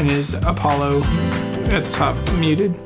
and his Apollo at the top muted.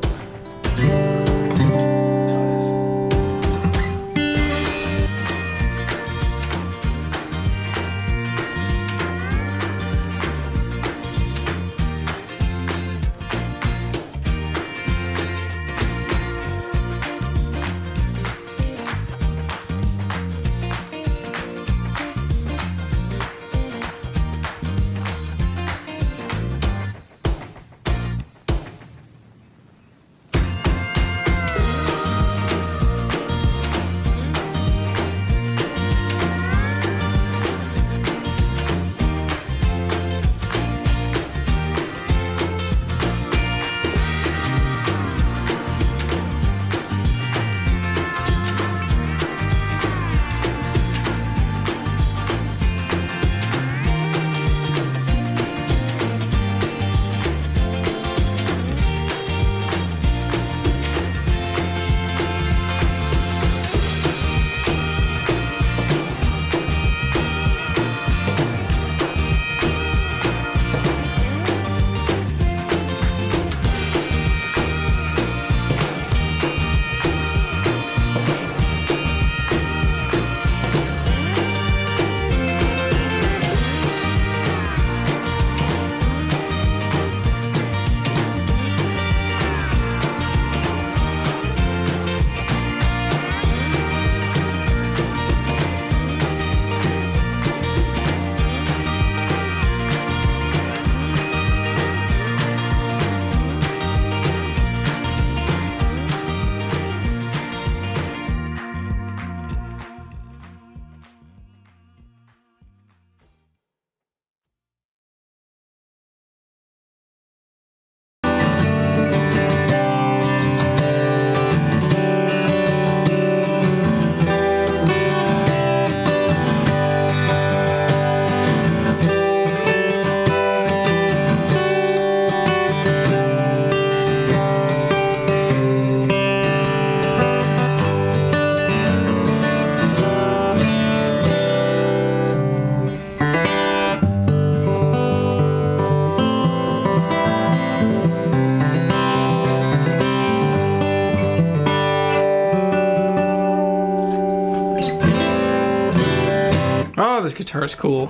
Oh, this guitar is cool.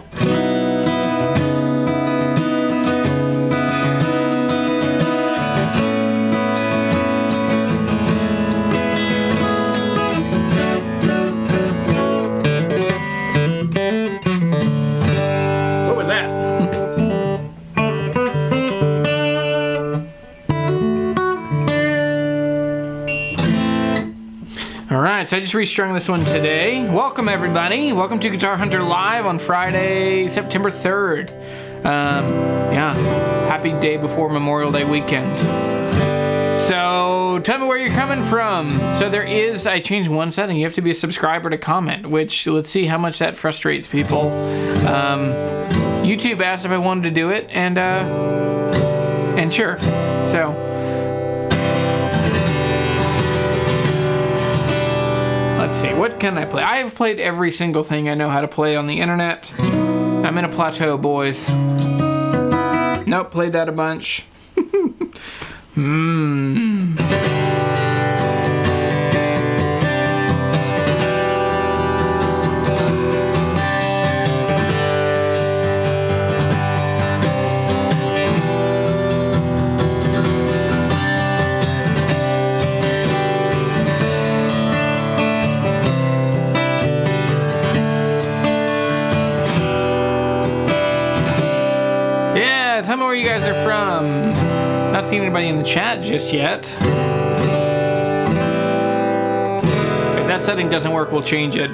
What was that? Alright, so I just restrung this one today. Welcome everybody. Welcome to Guitar Hunter Live on Friday, September 3rd. Yeah, happy day before Memorial Day weekend. So, tell me where you're coming from. So there is, I changed one setting. You have to be a subscriber to comment, which, let's see how much that frustrates people. YouTube asked if I wanted to do it, and sure. So, let's see, what can I play? I have played every single thing I know how to play on the internet. I'm in a plateau, boys. Nope, played that a bunch. Tell me where you guys are from. Not seeing anybody in the chat just yet. If that setting doesn't work, we'll change it.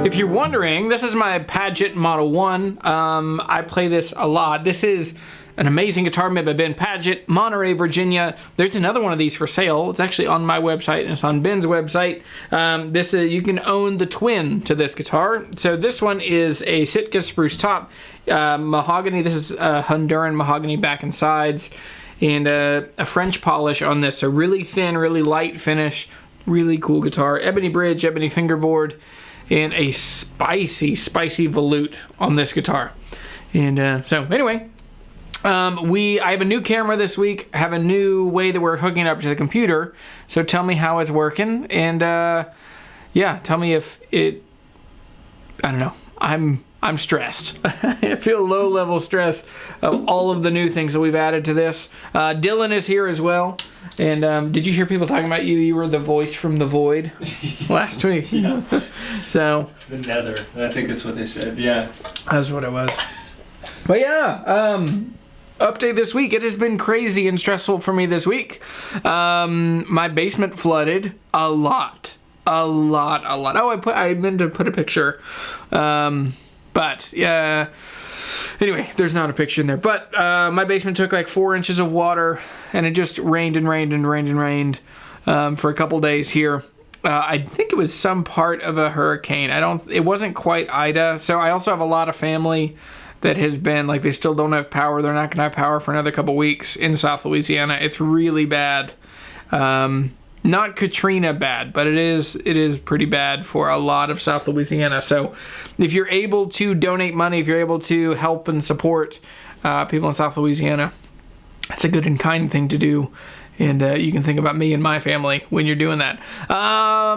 If you're wondering, this is my Paget Model 1. I play this a lot. This is an amazing guitar made by Ben Padgett, Monterey, Virginia. There's another one of these for sale. It's actually on my website and it's on Ben's website. You can own the twin to this guitar. So this one is a Sitka spruce top, mahogany. This is Honduran mahogany back and sides, and a French polish on this. So really thin, really light finish, really cool guitar. Ebony bridge, ebony fingerboard, and a spicy volute on this guitar. And so anyway, I have a new camera this week, have a new way that we're hooking up to the computer. So tell me how it's working, and yeah, tell me if it, I don't know, I'm stressed. I feel low level stress of all of the new things that we've added to this. Dylan is here as well. And did you hear people talking about you? You were the voice from the void last week. Yeah. So the nether. I think that's what they said. Yeah. That's what it was. But yeah, update this week. It has been crazy and stressful for me this week. My basement flooded a lot. Oh, I meant to put a picture. But yeah. Anyway, there's not a picture in there. But my basement took like 4 inches of water, and it just rained for a couple days here. I think it was some part of a hurricane. It wasn't quite Ida. So I also have a lot of family that has been like, they still don't have power. They're not going to have power for another couple weeks in South Louisiana. It's really bad. Not Katrina bad, but it is pretty bad for a lot of South Louisiana. So if you're able to donate money, if you're able to help and support people in South Louisiana, that's a good and kind thing to do. And you can think about me and my family when you're doing that.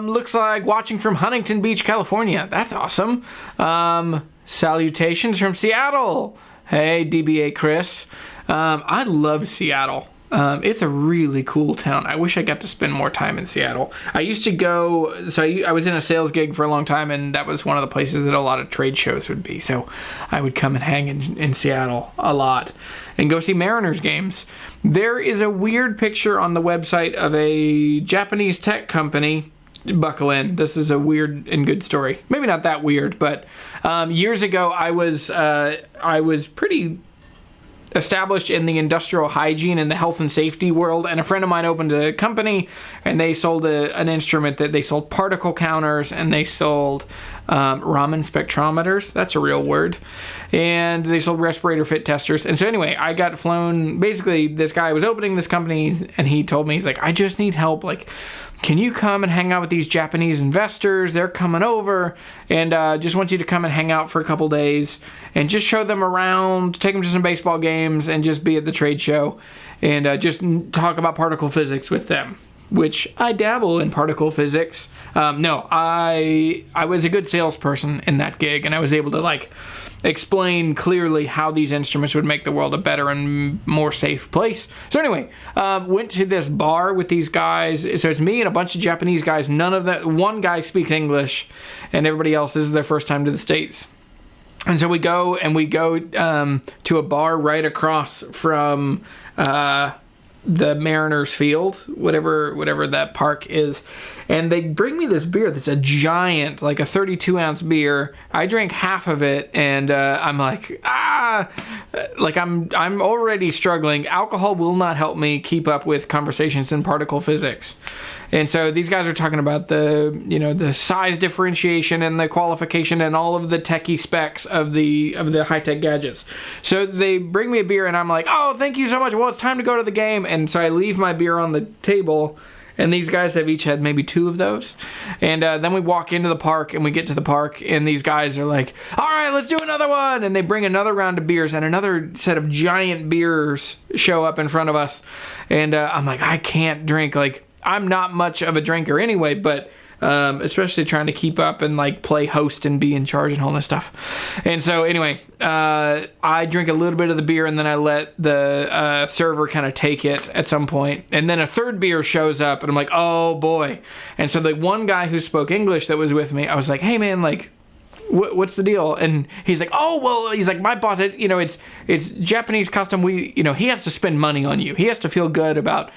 Looks like watching from Huntington Beach, California. That's awesome. Salutations from Seattle. Hey, DBA Chris. I love Seattle. It's a really cool town. I wish I got to spend more time in Seattle. I used to go, so I was in a sales gig for a long time, and that was one of the places that a lot of trade shows would be. So I would come and hang in Seattle a lot and go see Mariners games. There is a weird picture on the website of a Japanese tech company. Buckle in. This is a weird and good story. Maybe not that weird, but years ago I was pretty established in the industrial hygiene and the health and safety world, and a friend of mine opened a company, and they sold an instrument that they sold particle counters, and they sold Raman spectrometers. That's a real word. And they sold respirator fit testers. And so anyway, I got flown. Basically, this guy was opening this company, and he told me, he's like, I just need help. Like, can you come and hang out with these Japanese investors? They're coming over, and just want you to come and hang out for a couple days and just show them around, take them to some baseball games, and just be at the trade show and just talk about particle physics with them, which I dabble in particle physics. No, I was a good salesperson in that gig, and I was able to like explain clearly how these instruments would make the world a better and more safe place. So anyway, went to this bar with these guys. So it's me and a bunch of Japanese guys. One guy speaks English, and everybody else, this is their first time to the States. And so we go to a bar right across from the Mariners field, whatever that park is. And they bring me this beer that's a giant, like a 32-ounce beer. I drank half of it, and I'm like, I'm already struggling. Alcohol will not help me keep up with conversations in particle physics. And so these guys are talking about the size differentiation and the qualification and all of the techie specs of the high-tech gadgets. So they bring me a beer, and I'm like, oh, thank you so much. Well, it's time to go to the game. And so I leave my beer on the table, and these guys have each had maybe 2 of those. And then we walk into the park, and we get to the park, and these guys are like, all right, let's do another one. And they bring another round of beers, and another set of giant beers show up in front of us. And I'm like, I can't drink. Like, I'm not much of a drinker anyway, but especially trying to keep up and like play host and be in charge and all this stuff. And so anyway, I drink a little bit of the beer, and then I let the server kind of take it at some point. And then a third beer shows up, and I'm like, oh boy. And so the one guy who spoke English that was with me, I was like, hey man, like, what's the deal? And he's like, oh, well, he's like, my boss, it's Japanese custom. He has to spend money on you. He has to feel good about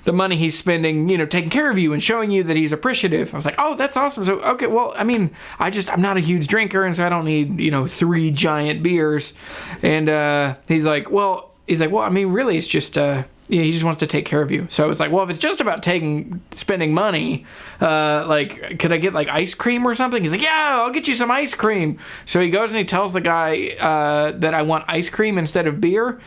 the money he's spending, taking care of you and showing you that he's appreciative. I was like, oh, that's awesome. So, okay, well, I mean, I'm not a huge drinker, and so I don't need, 3 giant beers. And he's like, well, he's like, well, I mean, really, it's just, he just wants to take care of you. So I was like, well, if it's just about spending money, like, could I get like ice cream or something? He's like, yeah, I'll get you some ice cream. So he goes and he tells the guy that I want ice cream instead of beer,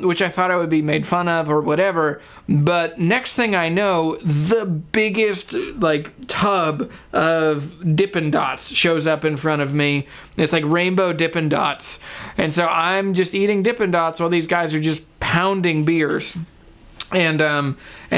which I thought I would be made fun of or whatever. But next thing I know, the biggest like tub of Dippin' Dots shows up in front of me. It's like rainbow Dippin' Dots. And so I'm just eating Dippin' Dots while these guys are just pounding beers. And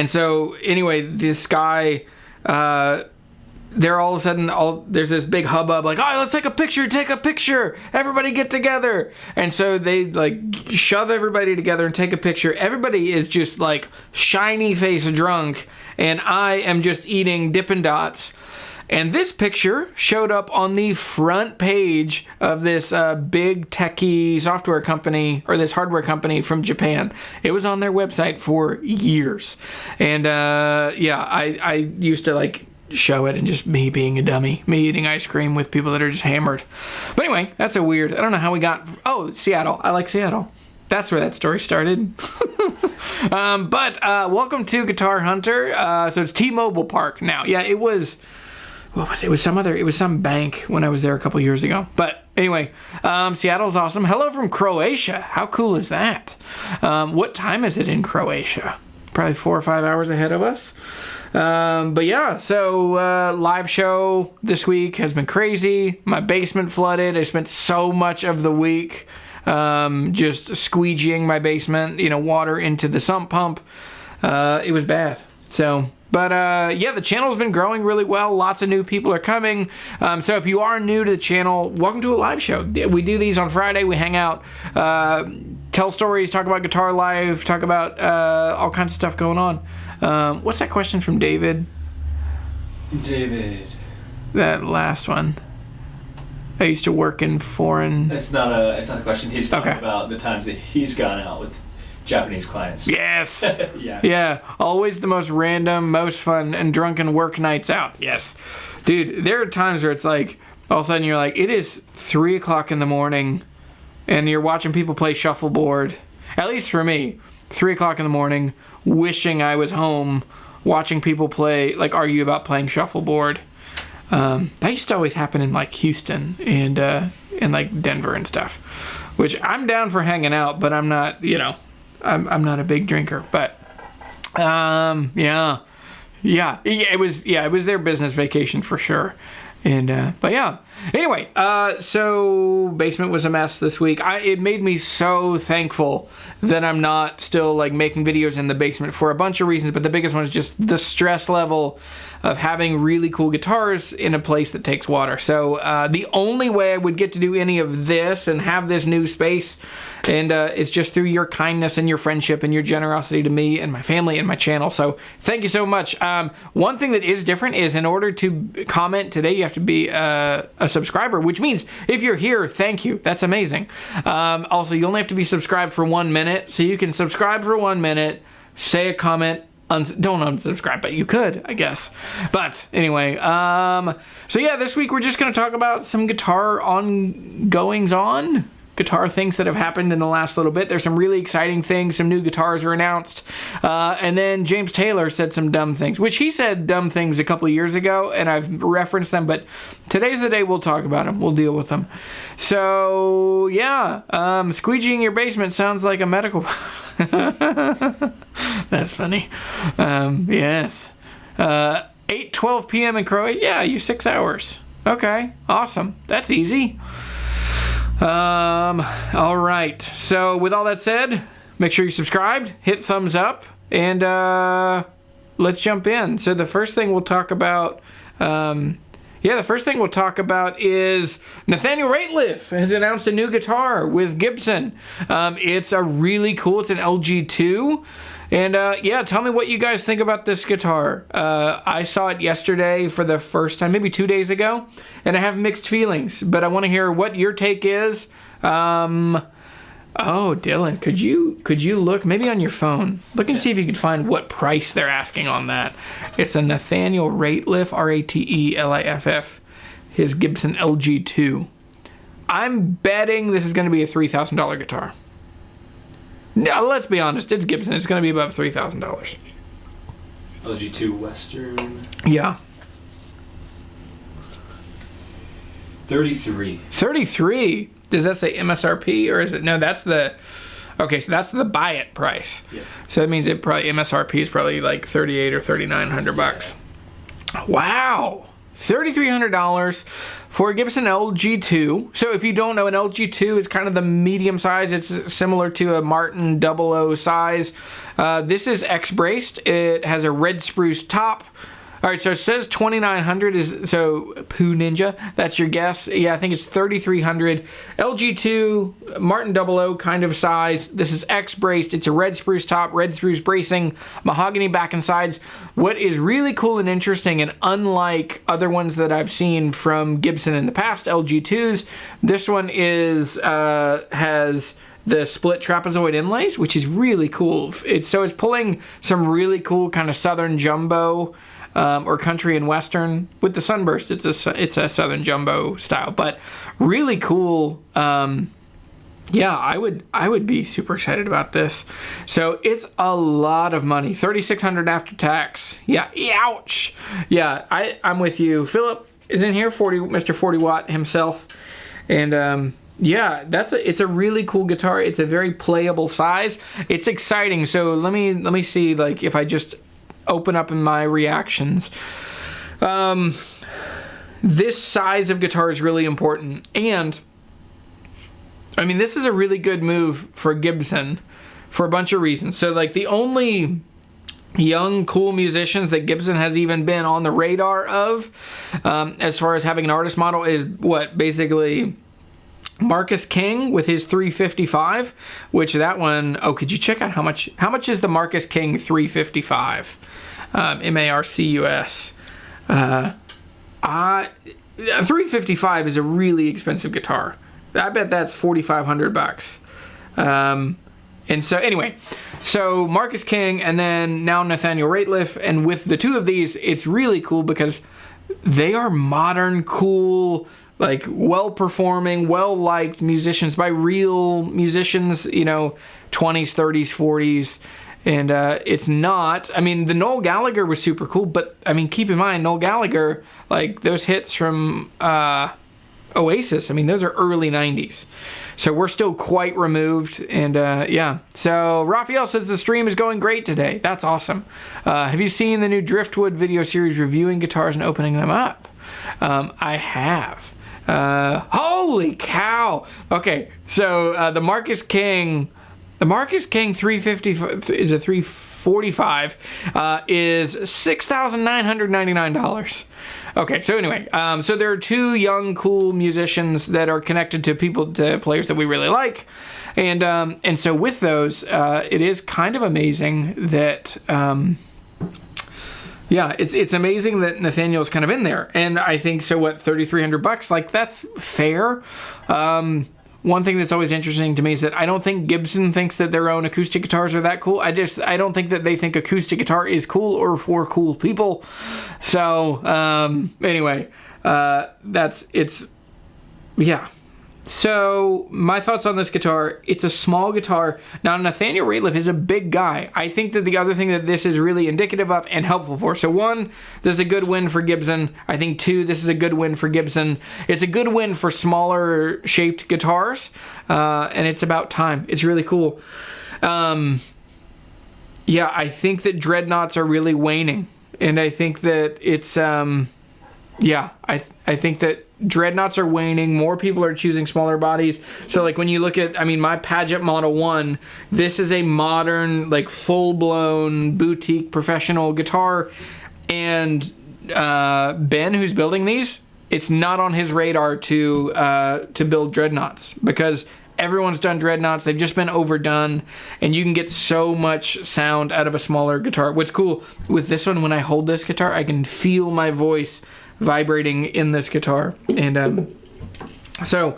so anyway, this guy, they're all of a sudden, there's this big hubbub, like, all right, let's take a picture, everybody get together. And so they like shove everybody together and take a picture. Everybody is just like shiny face drunk, and I am just eating Dippin' Dots. And this picture showed up on the front page of this big techie software company, or this hardware company from Japan. It was on their website for years. And I used to like show it, and just me being a dummy, me eating ice cream with people that are just hammered. But anyway, that's a weird, I don't know how we got, Seattle. I like Seattle. That's where that story started. But welcome to Guitar Hunter. So it's T-Mobile Park now. Yeah, it was, what was it? It was some bank when I was there a couple years ago. But anyway, Seattle's awesome. Hello from Croatia. How cool is that? What time is it in Croatia? Probably 4 or 5 hours ahead of us. But yeah, so live show this week has been crazy. My basement flooded. I spent so much of the week just squeegeeing my basement, water into the sump pump. It was bad. So, but yeah, the channel's been growing really well. Lots of new people are coming. So if you are new to the channel, welcome to a live show. We do these on Friday. We hang out, tell stories, talk about guitar live, talk about all kinds of stuff going on. What's that question from David? David. That last one. I used to work in foreign. It's not a question. He's talking about the times that he's gone out with Japanese clients. Yes. Yeah. Yeah. Always the most random, most fun, and drunken work nights out. Yes. Dude, there are times where it's like, all of a sudden you're like, it is 3 o'clock in the morning, and you're watching people play shuffleboard. At least for me, 3 o'clock in the morning, wishing I was home, watching people play, like argue about playing shuffleboard. That used to always happen in like Houston and like Denver and stuff, which I'm down for hanging out, but I'm not, I'm not a big drinker. But it was their business vacation for sure. And but yeah, anyway, so basement was a mess this week. It made me so thankful that I'm not still like making videos in the basement for a bunch of reasons, but the biggest one is just the stress level of having really cool guitars in a place that takes water. So the only way I would get to do any of this and have this new space and it's just through your kindness and your friendship and your generosity to me and my family and my channel. So thank you so much. One thing that is different is in order to comment today, you have to be a subscriber, which means if you're here, thank you. That's amazing. Also, you only have to be subscribed for 1 minute. So you can subscribe for 1 minute, say a comment, don't unsubscribe, but you could, I guess. But anyway, so yeah, this week we're just going to talk about some guitar guitar things that have happened in the last little bit. There's some really exciting things. Some new guitars are announced. And then James Taylor said some dumb things, which he said dumb things a couple of years ago, and I've referenced them, but today's the day we'll talk about them. We'll deal with them. So, yeah, squeegeeing your basement sounds like a medical... That's funny. Yes. 8:12 p.m. in Croatia. Yeah, you're 6 hours. Okay, awesome. That's easy. All right. So with all that said, make sure you're subscribed, hit thumbs up, and let's jump in. So the first thing we'll talk about, is Nathaniel Rateliff has announced a new guitar with Gibson. It's a really cool, it's an LG-2. And tell me what you guys think about this guitar. I saw it yesterday for the first time, maybe 2 days ago, and I have mixed feelings, but I want to hear what your take is. Oh, Dylan, could you look maybe on your phone? Look and see if you could find what price they're asking on that. It's a Nathaniel Rateliff, Rateliff, his Gibson LG-2. I'm betting this is going to be a $3,000 guitar. No, let's be honest. It's Gibson. It's going to be above $3,000. LG-2 Western. Yeah. 33. 33. Does that say MSRP or is it? No, that's the. Okay, so that's the buy it price. Yeah. So that means it probably MSRP is probably like $3,800 or $3,900. Wow. $3,300 for a Gibson LG-2. So if you don't know, an LG-2 is kind of the medium size. It's similar to a Martin 00 size. This is X-braced. It has a red spruce top. All right, so it says 2,900 is, so Pooh Ninja, that's your guess. Yeah, I think it's 3,300. LG-2, Martin 00 kind of size. This is X-braced. It's a red spruce top, red spruce bracing, mahogany back and sides. What is really cool and interesting, and unlike other ones that I've seen from Gibson in the past, LG-2s, this one is has the split trapezoid inlays, which is really cool. It's pulling some really cool kind of Southern Jumbo or country and western. With the Sunburst, it's a Southern Jumbo style, but really cool. Yeah, I would be super excited about this. So it's a lot of money. $3,600 after tax. Yeah, ouch. Yeah, I'm with you. Philip is in here, Mr. 40 Watt himself, and yeah, it's a really cool guitar. It's a very playable size. It's exciting. So let me see, like, if I just open up in my reactions. This size of guitar is really important, and I mean, this is a really good move for Gibson for a bunch of reasons. So, like, the only young, cool musicians that Gibson has even been on the radar of, as far as having an artist model, is basically Marcus King with his 355, which that one, could you check out how much is the Marcus King 355? MARCUS. 355 is a really expensive guitar. I bet that's $4,500. And so anyway, so Marcus King and then now Nathaniel Rateliff, and with the two of these, it's really cool because they are modern, cool, like well-performing, well-liked musicians by real musicians, 20s, 30s, 40s. And it's not, I mean, the Noel Gallagher was super cool, but I mean, keep in mind, Noel Gallagher, like those hits from Oasis, I mean, those are early 90s. So we're still quite removed, and yeah. So Raphael says the stream is going great today. That's awesome. Have you seen the new Driftwood video series reviewing guitars and opening them up? I have. Holy cow. Okay, so the Marcus King 350 is a 345 is $6,999. Okay, so anyway, so there are two young, cool musicians that are connected to players that we really like, and so with those, it is kind of amazing that. Yeah, it's amazing that Nathaniel's kind of in there, and I think so. What, $3,300? Like, that's fair. One thing that's always interesting to me is that I don't think Gibson thinks that their own acoustic guitars are that cool. I don't think that they think acoustic guitar is cool or for cool people. So anyway, yeah. So my thoughts on this guitar, it's a small guitar. Now Nathaniel Rateliff is a big guy. I think that the other thing that this is really indicative of and helpful for. So one, this is a good win for Gibson. I think two, this is a good win for Gibson. It's a good win for smaller shaped guitars. And it's about time. It's really cool. Yeah, I think that dreadnoughts are really waning. And I think that it's, yeah, I think that dreadnoughts are waning. More people are choosing smaller bodies. So like when you look at, I mean, my Paget Model 1, this is a modern, like full-blown boutique professional guitar. And Ben, who's building these, it's not on his radar to build dreadnoughts because everyone's done dreadnoughts. They've just been overdone, and you can get so much sound out of a smaller guitar. What's cool with this one, when I hold this guitar, I can feel my voice vibrating in this guitar. And so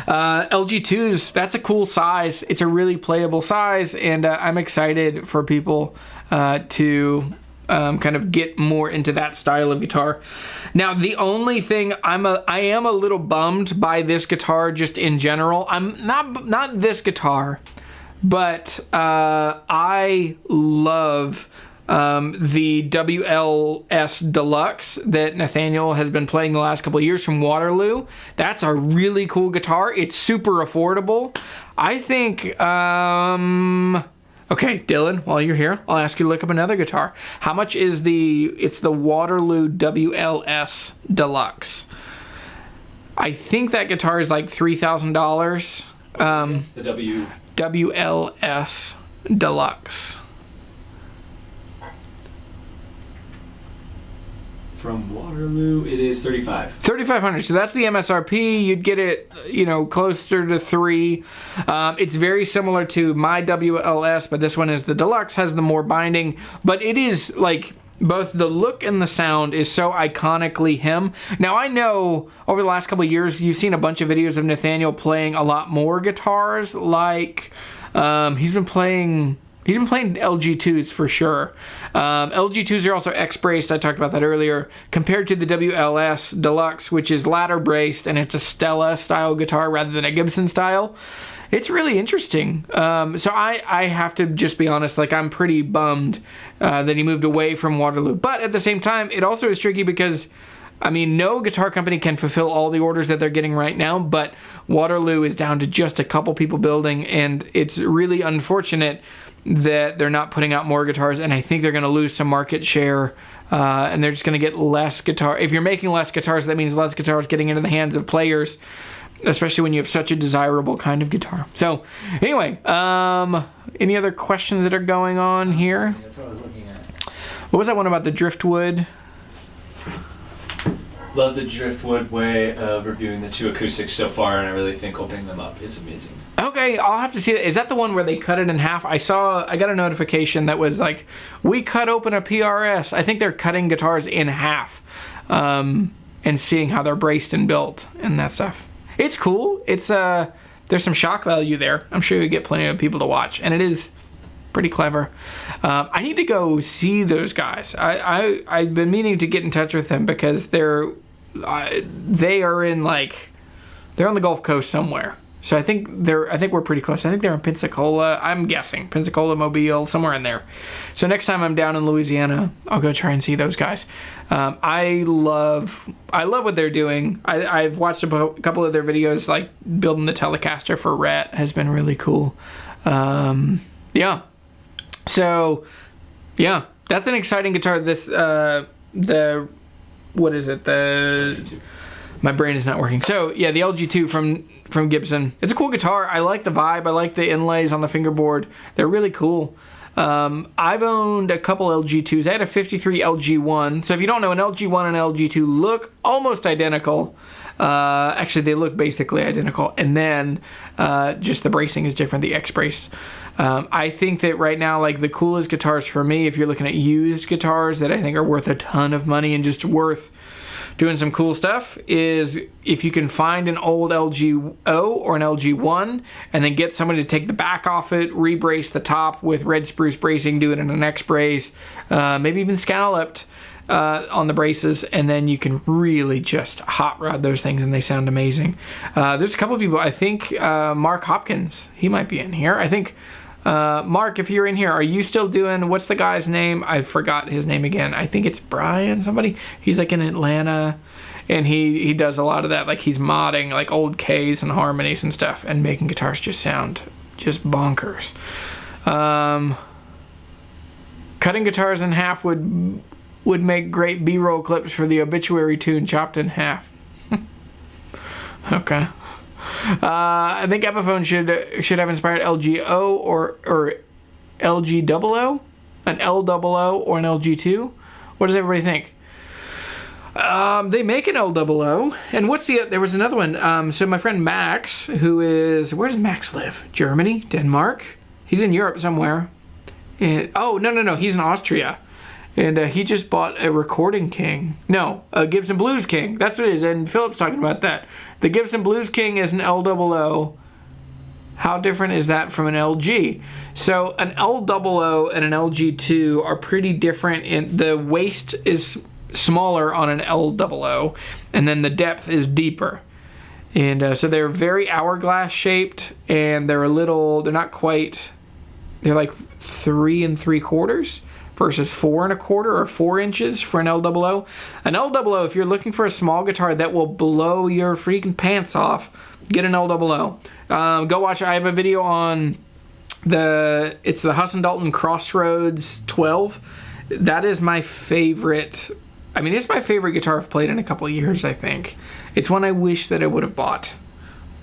LG-2s, that's a cool size. It's a really playable size, and I'm excited for people to kind of get more into that style of guitar. Now, the only thing I am a little bummed by this guitar just in general. I'm not this guitar, But I love the WLS Deluxe that Nathaniel has been playing the last couple of years from Waterloo. That's a really cool guitar. It's super affordable. I think, okay, Dylan, while you're here, I'll ask you to look up another guitar. How much is it's the Waterloo WLS Deluxe. I think that guitar is like $3,000. The WLS Deluxe. From Waterloo, it is $3,500. So that's the MSRP. You'd get it, closer to $3,000. It's very similar to my WLS, but this one is the Deluxe, has the more binding. But it is like both the look and the sound is so iconically him. Now I know over the last couple of years you've seen a bunch of videos of Nathaniel playing a lot more guitars. Like he's been playing LG-2s for sure. LG-2s are also X-braced. I talked about that earlier. Compared to the WLS Deluxe, which is ladder braced, and it's a Stella style guitar rather than a Gibson style. It's really interesting. So I have to just be honest, like I'm pretty bummed that he moved away from Waterloo. But at the same time, it also is tricky because, I mean, no guitar company can fulfill all the orders that they're getting right now, but Waterloo is down to just a couple people building, and it's really unfortunate that they're not putting out more guitars, and I think they're going to lose some market share, and they're just going to get less guitar. If you're making less guitars, that means less guitars getting into the hands of players, especially when you have such a desirable kind of guitar. So, anyway, any other questions that are going on here? That's what I was looking at. What was that one about the driftwood? Love the driftwood way of reviewing the two acoustics so far, and I really think opening them up is amazing. Okay, I'll have to see that. Is that the one where they cut it in half? I got a notification that was like, we cut open a PRS. I think they're cutting guitars in half and seeing how they're braced and built and that stuff. It's cool. It's there's some shock value there. I'm sure you get plenty of people to watch, and it is pretty clever. I need to go see those guys. I've been meaning to get in touch with them because they are in they're on the Gulf Coast somewhere. So I think we're pretty close. I think they're in Pensacola. I'm guessing Pensacola, Mobile, somewhere in there. So next time I'm down in Louisiana, I'll go try and see those guys. I love what they're doing. I've watched a couple of their videos, like building the Telecaster for Rhett has been really cool. Yeah. So, yeah, that's an exciting guitar. This what is it? My brain is not working. So yeah, the LG-2 from Gibson. It's a cool guitar. I like the vibe. I like the inlays on the fingerboard. They're really cool. I've owned a couple LG-2s. I had a 53 LG-1. So if you don't know, an LG-1 and LG-2 look almost identical. Actually, they look basically identical. And then just the bracing is different, the X-braced. I think that right now, like the coolest guitars for me, if you're looking at used guitars that I think are worth a ton of money and just worth doing some cool stuff, is if you can find an old LG-0 or an LG-1 and then get somebody to take the back off it, rebrace the top with red spruce bracing, do it in an X-brace, maybe even scalloped on the braces, and then you can really just hot rod those things and they sound amazing. There's a couple of people, I think Mark Hopkins, he might be in here. I think Mark, if you're in here, are you still doing, what's the guy's name? I forgot his name again. I think it's Brian somebody. He's like in Atlanta, and he does a lot of that. Like he's modding like old Ks and harmonies and stuff and making guitars just sound just bonkers. Cutting guitars in half would make great B-roll clips for the obituary tune, Chopped in Half. Okay. I think Epiphone should have inspired LG-0 or LG-00, an L-00 or an LG-2. What does everybody think? They make an L-00, and there was another one. So my friend Max, where does Max live? Germany? Denmark? He's in Europe somewhere. No, he's in Austria. And he just bought a Recording King. No, a Gibson Blues King. That's what it is. And Philip's talking about that. The Gibson Blues King is an L-00. How different is that from an LG? So an L-00 and an LG-2 are pretty different. The waist is smaller on an L-00, and then the depth is deeper. And so they're very hourglass shaped, and they're not quite, they're like 3 3/4 versus 4 1/4 or 4 inches for an LOO. An LOO, if you're looking for a small guitar that will blow your freaking pants off, get an LOO. Go watch, I have a video on it's the Husson Dalton Crossroads 12. That is my favorite. I mean, it's my favorite guitar I've played in a couple of years, I think. It's one I wish that I would have bought.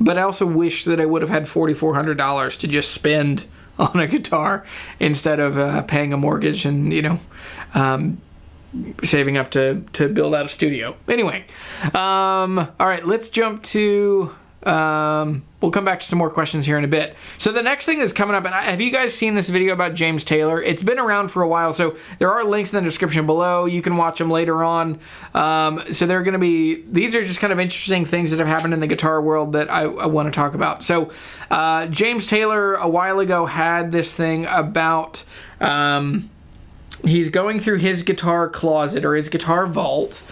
But I also wish that I would have had $4,400 to just spend on a guitar instead of paying a mortgage and, saving up to build out a studio. Anyway, all right, let's jump to... we'll come back to some more questions here in a bit. So the next thing that's coming up, and have you guys seen this video about James Taylor? It's been around for a while, so there are links in the description below. You can watch them later on. So they're going to be, these are just kind of interesting things that have happened in the guitar world that I want to talk about. So James Taylor a while ago had this thing about, he's going through his guitar closet or his guitar vault,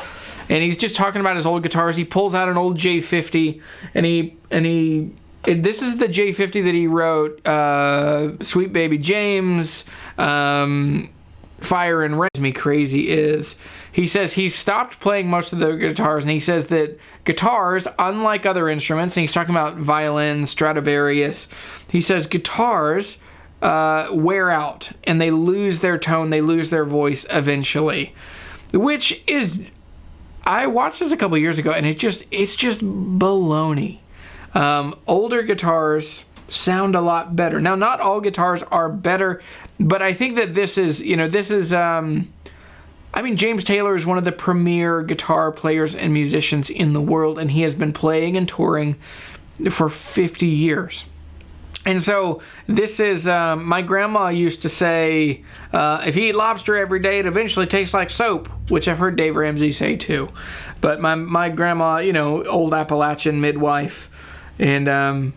and he's just talking about his old guitars. He pulls out an old J50, and this is the J50 that he wrote, Sweet Baby James, Fire and Rain. Me crazy is, he says he's stopped playing most of the guitars, and he says that guitars, unlike other instruments, and he's talking about violin, Stradivarius, he says guitars wear out, and they lose their tone, they lose their voice eventually, which is... I watched this a couple years ago, and it's just baloney. Older guitars sound a lot better. Now, not all guitars are better, but I think that this is, I mean, James Taylor is one of the premier guitar players and musicians in the world, and he has been playing and touring for 50 years. And so this is, my grandma used to say, if you eat lobster every day, it eventually tastes like soap, which I've heard Dave Ramsey say too. But my grandma, old Appalachian midwife, and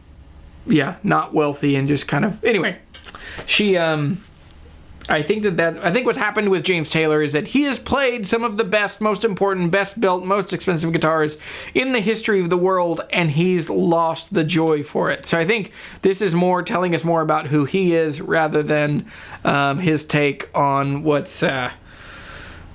yeah, not wealthy, and just kind of, anyway, she, I think what's happened with James Taylor is that he has played some of the best, most important, best built, most expensive guitars in the history of the world, and he's lost the joy for it. So I think this is more telling us more about who he is rather than his take on what's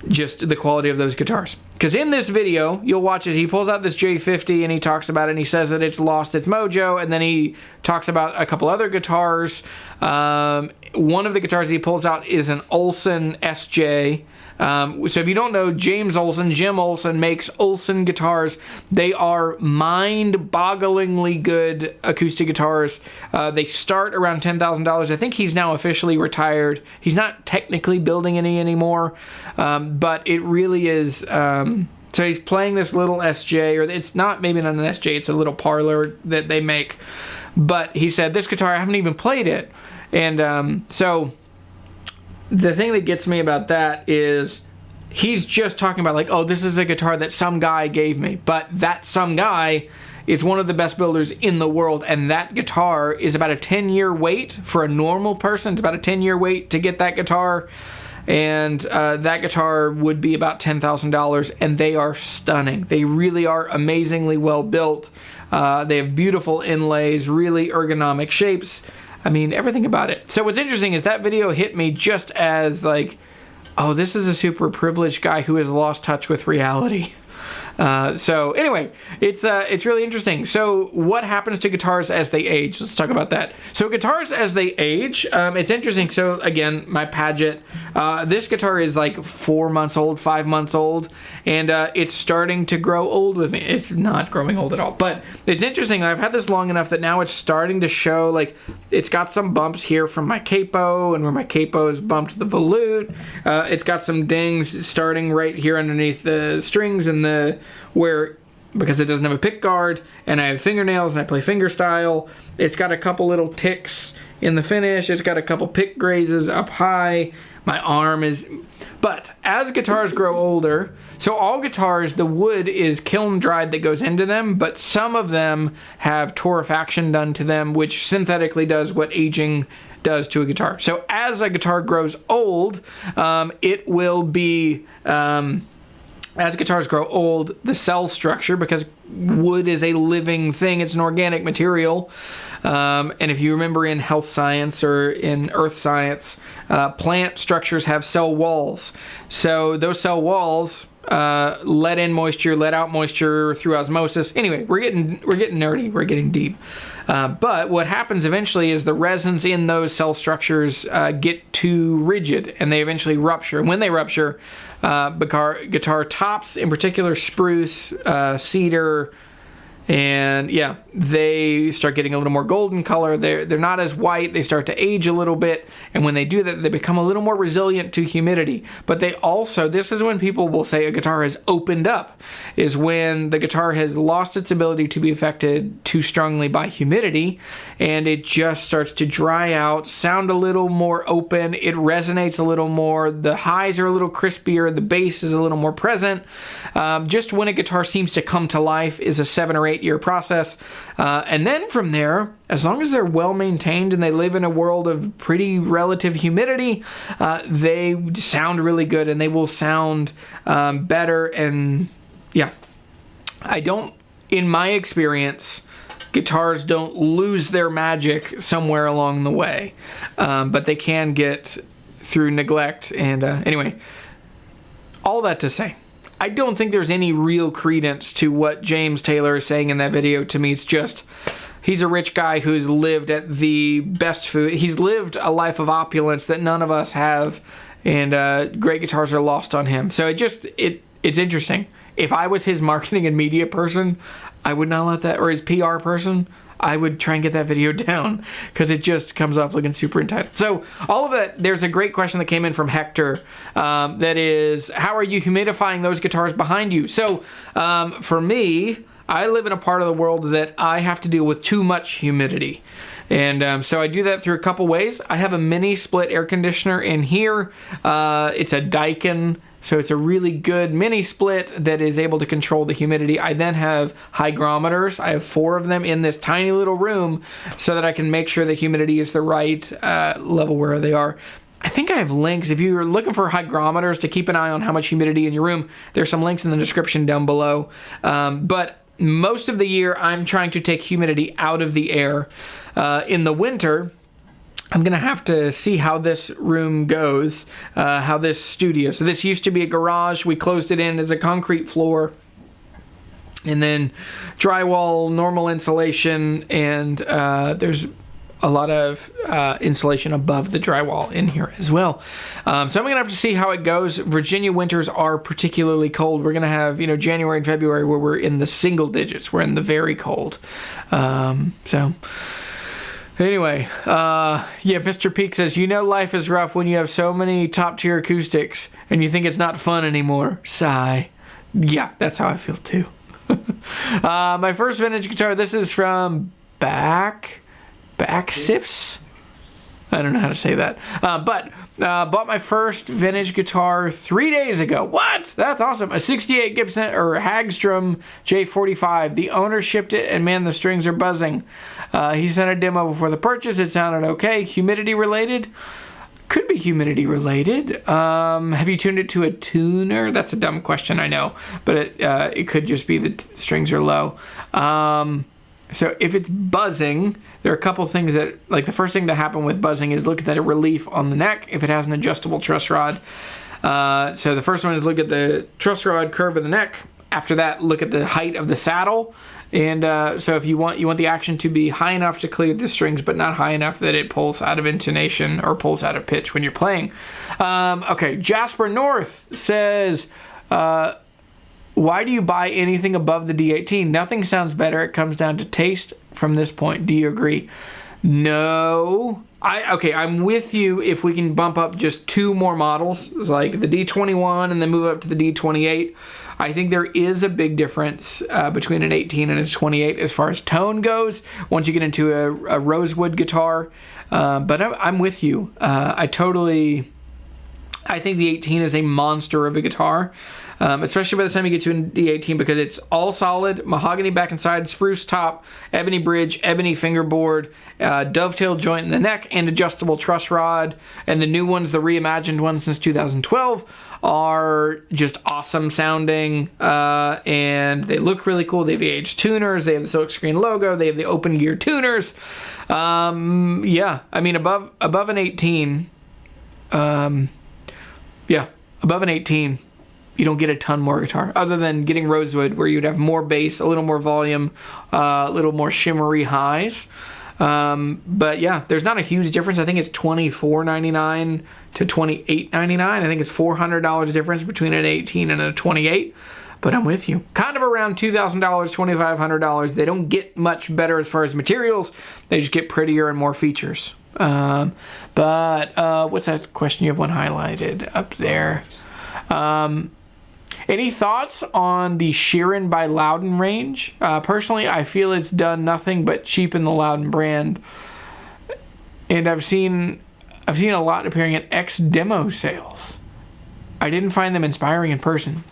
just the quality of those guitars. Because in this video, you'll watch as he pulls out this J50 and he talks about it, and he says that it's lost its mojo, and then he talks about a couple other guitars. One of the guitars he pulls out is an Olson SJ. So if you don't know, Jim Olson makes Olson guitars. They are mind-bogglingly good acoustic guitars. They start around $10,000. I think he's now officially retired. He's not technically building any anymore, but it really is. So he's playing this little SJ, or it's not, maybe not an SJ, it's a little parlor that they make. But he said, this guitar, I haven't even played it. And so the thing that gets me about that is he's just talking about, like, oh, this is a guitar that some guy gave me. But that some guy is one of the best builders in the world, and that guitar is about a 10-year wait for a normal person. It's about a 10-year wait to get that guitar. And that guitar would be about $10,000, and they are stunning. They really are amazingly well built. They have beautiful inlays, really ergonomic shapes. I mean, everything about it. So what's interesting is that video hit me just as, like, oh, this is a super privileged guy who has lost touch with reality. So anyway, it's really interesting. So what happens to guitars as they age? Let's talk about that. So guitars as they age, it's interesting. So again, my Paget, this guitar is like 4 months old, 5 months old, and it's starting to grow old with me. It's not growing old at all, but it's interesting. I've had this long enough that now it's starting to show, like, it's got some bumps here from my capo, and where my capo is bumped the volute. It's got some dings starting right here underneath the strings and where, because it doesn't have a pick guard, and I have fingernails and I play fingerstyle. It's got a couple little ticks in the finish. It's got a couple pick grazes up high. My arm is... But as guitars grow older, so all guitars, the wood is kiln dried that goes into them, but some of them have torrefaction done to them, which synthetically does what aging does to a guitar. So as a guitar grows old, it will be... as guitars grow old, the cell structure, because wood is a living thing, it's an organic material. And if you remember in health science or in earth science, plant structures have cell walls. So those cell walls let in moisture, let out moisture through osmosis. Anyway, we're getting nerdy, we're getting deep. But what happens eventually is the resins in those cell structures get too rigid, and they eventually rupture. And when they rupture, guitar tops, in particular spruce, cedar, and yeah, they start getting a little more golden color. They're not as white. They start to age a little bit, and when they do that, they become a little more resilient to humidity. But they also, this is when people will say a guitar has opened up, is when the guitar has lost its ability to be affected too strongly by humidity, and it just starts to dry out, sound a little more open. It resonates a little more. The highs are a little crispier. The bass is a little more present. Just when a guitar seems to come to life is a 7 or 8 year process. And then from there, as long as they're well maintained and they live in a world of pretty relative humidity, they sound really good, and they will sound better. And yeah, in my experience, guitars don't lose their magic somewhere along the way, but they can get through neglect. And anyway, all that to say, I don't think there's any real credence to what James Taylor is saying in that video. To me, it's just, he's a rich guy who's lived at the best food. He's lived a life of opulence that none of us have, and great guitars are lost on him. So it's interesting. If I was his marketing and media person, I would not let that, or his PR person, I would try and get that video down, because it just comes off looking super entitled. So all of that, there's a great question that came in from Hector, that is, how are you humidifying those guitars behind you? So for me, I live in a part of the world that I have to deal with too much humidity. And so I do that through a couple ways. I have a mini split air conditioner in here. It's a Daikin, so it's a really good mini split that is able to control the humidity. I then have hygrometers. I have 4 of them in this tiny little room so that I can make sure the humidity is the right level where they are. I think I have links. If you're looking for hygrometers to keep an eye on how much humidity in your room, there's some links in the description down below. But most of the year, I'm trying to take humidity out of the air. In the winter, I'm going to have to see how this room goes, how this studio. So this used to be a garage. We closed it in as a concrete floor. And then drywall, normal insulation, and there's a lot of insulation above the drywall in here as well. So I'm going to have to see how it goes. Virginia winters are particularly cold. We're going to have, January and February where we're in the single digits. We're in the very cold. So... Anyway, Mr. Peak says, life is rough when you have so many top-tier acoustics and you think it's not fun anymore. Sigh. Yeah, that's how I feel too. My first vintage guitar, this is from Backsifs. I don't know how to say that. But bought my first vintage guitar 3 days ago. What? That's awesome. A 68 Gibson or Hagstrom J45. The owner shipped it, and man, the strings are buzzing. He sent a demo before the purchase. It sounded okay. Humidity related? Could be humidity related. Have you tuned it to a tuner? That's a dumb question, I know. But it could just be the strings are low. So if it's buzzing, there are a couple things that, like the first thing to happen with buzzing is look at that relief on the neck if it has an adjustable truss rod. So the first one is look at the truss rod curve of the neck. After that, look at the height of the saddle. And so if you want the action to be high enough to clear the strings, but not high enough that it pulls out of intonation or pulls out of pitch when you're playing. Okay, Jasper North says... why do you buy anything above the D18? Nothing sounds better. It comes down to taste from this point. Do you agree? No. I'm with you if we can bump up just 2 more models, like the D21 and then move up to the D28. I think there is a big difference between an 18 and a 28 as far as tone goes once you get into a rosewood guitar. But I'm with you. I totally I think the 18 is a monster of a guitar, especially by the time you get to the 18, because it's all solid, mahogany back and side, spruce top, ebony bridge, ebony fingerboard, dovetail joint in the neck, and adjustable truss rod. And the new ones, the reimagined ones since 2012, are just awesome sounding, and they look really cool. They have the Age tuners, they have the silkscreen logo, they have the open gear tuners. Yeah, I mean, above an 18, yeah, above an 18, you don't get a ton more guitar, other than getting Rosewood, where you'd have more bass, a little more volume, a little more shimmery highs. But yeah, there's not a huge difference. I think it's $24.99 to $28.99. I think it's $400 difference between an 18 and a 28. But I'm with you. Kind of around $2,000, $2,500. They don't get much better as far as materials. They just get prettier and more features. But what's that question? You have one highlighted up there. Any thoughts on the Sheeran by Lowden range? Personally, I feel it's done nothing but cheapen the Lowden brand. And I've seen a lot appearing at X demo sales. I didn't find them inspiring in person.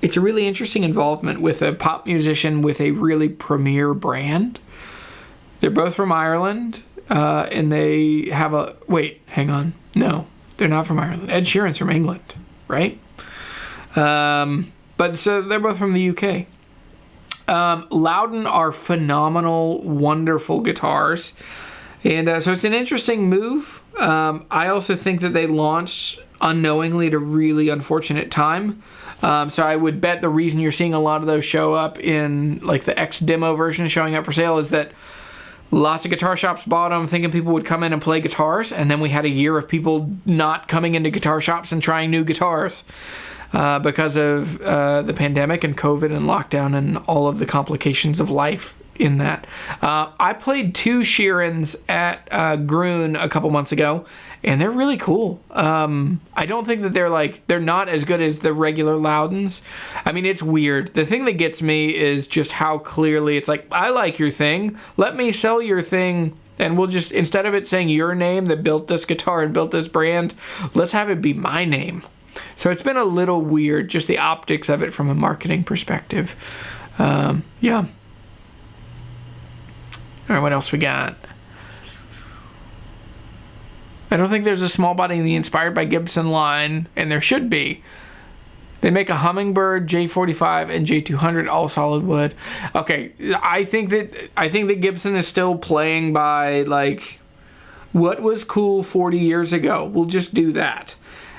It's a really interesting involvement with a pop musician with a really premier brand. They're both from Ireland, and they have a... Wait, hang on. No, they're not from Ireland. Ed Sheeran's from England, right? But so they're both from the UK. Lowden are phenomenal, wonderful guitars. And so it's an interesting move. I also think that they launched unknowingly at a really unfortunate time. So I would bet the reason you're seeing a lot of those show up in like the X demo version showing up for sale is that lots of guitar shops bought them thinking people would come in and play guitars, and then we had a year of people not coming into guitar shops and trying new guitars because of the pandemic and COVID and lockdown and all of the complications of life in that. I played 2 Sheerans at Groon a couple months ago, and they're really cool. I don't think that they're not as good as the regular Lowdens. I mean, it's weird. The thing that gets me is just how clearly it's like, I like your thing, let me sell your thing, and we'll just, instead of it saying your name that built this guitar and built this brand, let's have it be my name. So it's been a little weird, just the optics of it from a marketing perspective. Yeah. All right, what else we got? I don't think there's a small body in the Inspired by Gibson line, and there should be. They make a Hummingbird, J45, and J200, all solid wood. Okay, I think that Gibson is still playing by like what was cool 40 years ago. We'll just do that.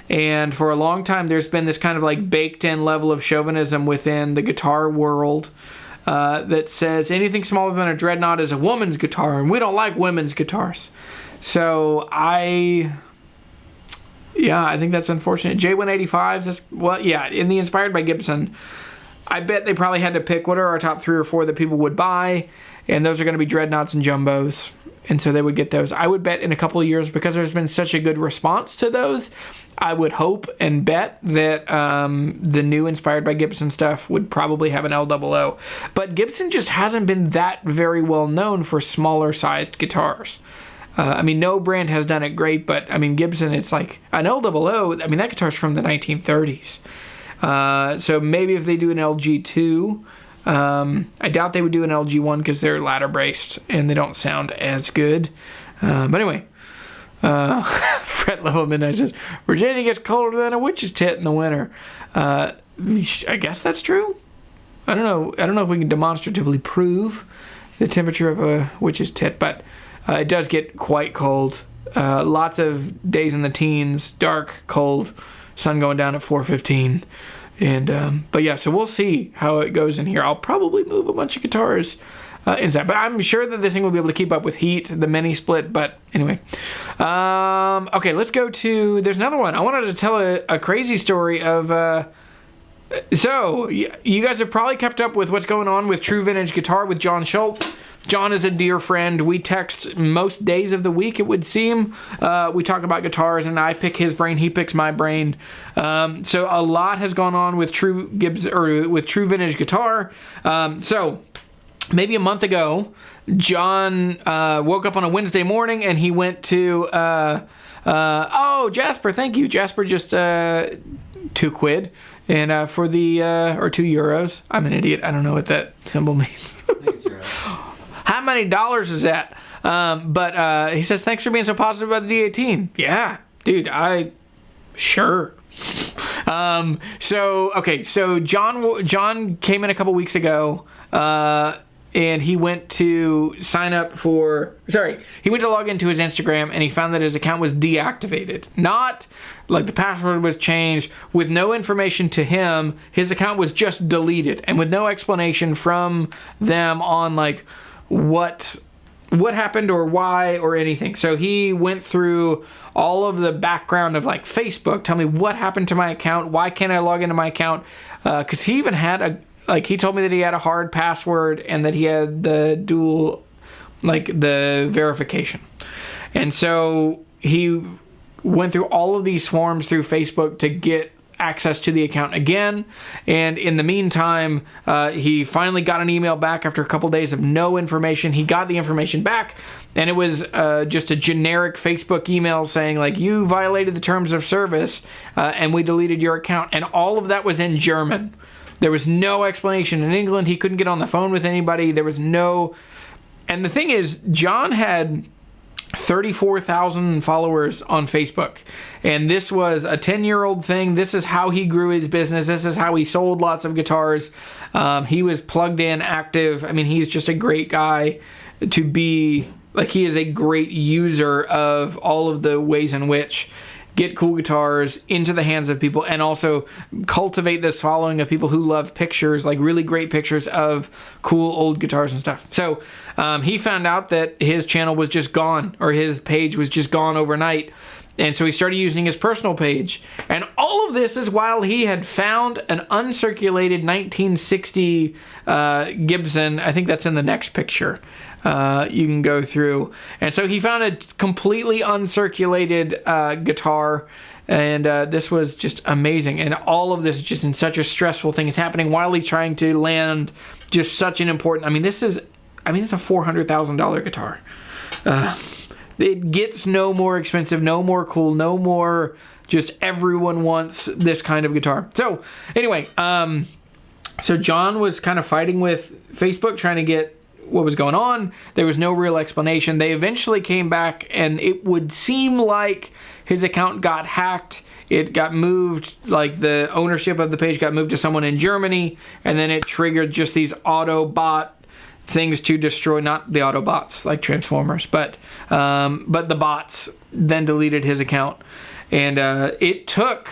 And for a long time, there's been this kind of like baked-in level of chauvinism within the guitar world. That says anything smaller than a dreadnought is a woman's guitar, and we don't like women's guitars. So I think that's unfortunate. J185s, in the Inspired by Gibson, I bet they probably had to pick what are our top 3 or 4 that people would buy, and those are going to be dreadnoughts and jumbos, and so they would get those. I would bet in a couple of years, because there's been such a good response to those, I would hope and bet that the new Inspired by Gibson stuff would probably have an LOO. But Gibson just hasn't been that very well known for smaller sized guitars. I mean, no brand has done it great, but I mean, Gibson, it's like an LOO. I mean, that guitar's from the 1930s. So maybe if they do an LG-2, I doubt they would do an LG-1 because they're ladder braced and they don't sound as good. But anyway. Fred Level Midnight says, Virginia gets colder than a witch's tit in the winter. I guess that's true. I don't know if we can demonstratively prove the temperature of a witch's tit, but it does get quite cold. Lots of days in the teens, dark, cold, sun going down at 4:15. And but yeah, so we'll see how it goes in here. I'll probably move a bunch of guitars inside, but I'm sure that this thing will be able to keep up with heat, the mini split. But anyway, okay, let's go to, there's another one. I wanted to tell a crazy story of so you guys have probably kept up with what's going on with True Vintage Guitar with John Schultz. John is a dear friend. We text most days of the week, it would seem. We talk about guitars, and I pick his brain, he picks my brain. So a lot has gone on with True Vintage Guitar. So maybe a month ago, John woke up on a Wednesday morning and he went to, oh, Jasper, thank you. Jasper just £2 and for the, or €2. I'm an idiot. I don't know what that symbol means. How many dollars is that? But he says, thanks for being so positive about the D18. Yeah, dude, sure. So John came in a couple weeks ago, and he went to he went to log into his Instagram and he found that his account was deactivated. Not like the password was changed, with no information to him. His account was just deleted, and with no explanation from them on like what happened or why or anything. So he went through all of the background of like Facebook. Tell me what happened to my account. Why can't I log into my account? Because he even had he told me that he had a hard password and that he had the dual, like the verification. And so he went through all of these forms through Facebook to get access to the account again. And in the meantime, he finally got an email back after a couple days of no information. He got the information back, and it was just a generic Facebook email saying like, you violated the terms of service and we deleted your account. And all of that was in German. There was no explanation in England. He couldn't get on the phone with anybody. There was no... And the thing is, John had 34,000 followers on Facebook, and this was a 10-year-old thing. This is how he grew his business. This is how he sold lots of guitars. He was plugged in, active. I mean, he's just a great guy to be, like, he is a great user of all of the ways in which get cool guitars into the hands of people, and also cultivate this following of people who love pictures, like really great pictures of cool old guitars and stuff. So he found out that his channel was just gone, or his page was just gone overnight. And so he started using his personal page. And all of this is while he had found an uncirculated 1960 Gibson. I think that's in the next picture. You can go through. And so he found a completely uncirculated guitar. And this was just amazing. And all of this just in such a stressful thing is happening while he's trying to land just such an important... it's a $400,000 guitar. It gets no more expensive, no more cool, no more just everyone wants this kind of guitar. So anyway, so John was kind of fighting with Facebook, trying to get what was going on. There was no real explanation. They eventually came back, and it would seem like his account got hacked. It got moved, like the ownership of the page got moved to someone in Germany, and then it triggered just these Autobot things to destroy, not the Autobots like Transformers, but the bots then deleted his account. And it took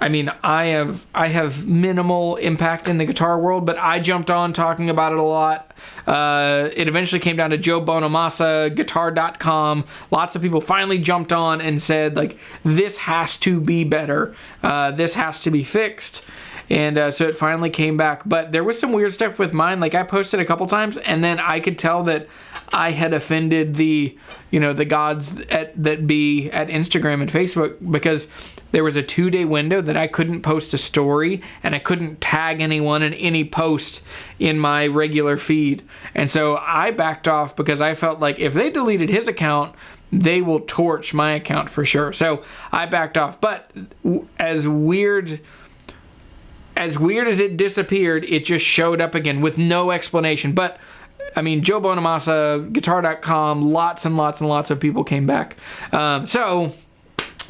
I have minimal impact in the guitar world, but I jumped on talking about it a lot. It eventually came down to Joe Bonamassa, guitar.com. Lots of people finally jumped on and said, like, this has to be better. This has to be fixed. And so it finally came back. But there was some weird stuff with mine. Like, I posted a couple times, and then I could tell that I had offended the gods that be at Instagram and Facebook, because there was a 2-day window that I couldn't post a story, and I couldn't tag anyone in any post in my regular feed. And so I backed off, because I felt like if they deleted his account, they will torch my account for sure. So I backed off. But as weird as it disappeared, it just showed up again with no explanation. But Joe Bonamassa, guitar.com, lots and lots and lots of people came back. So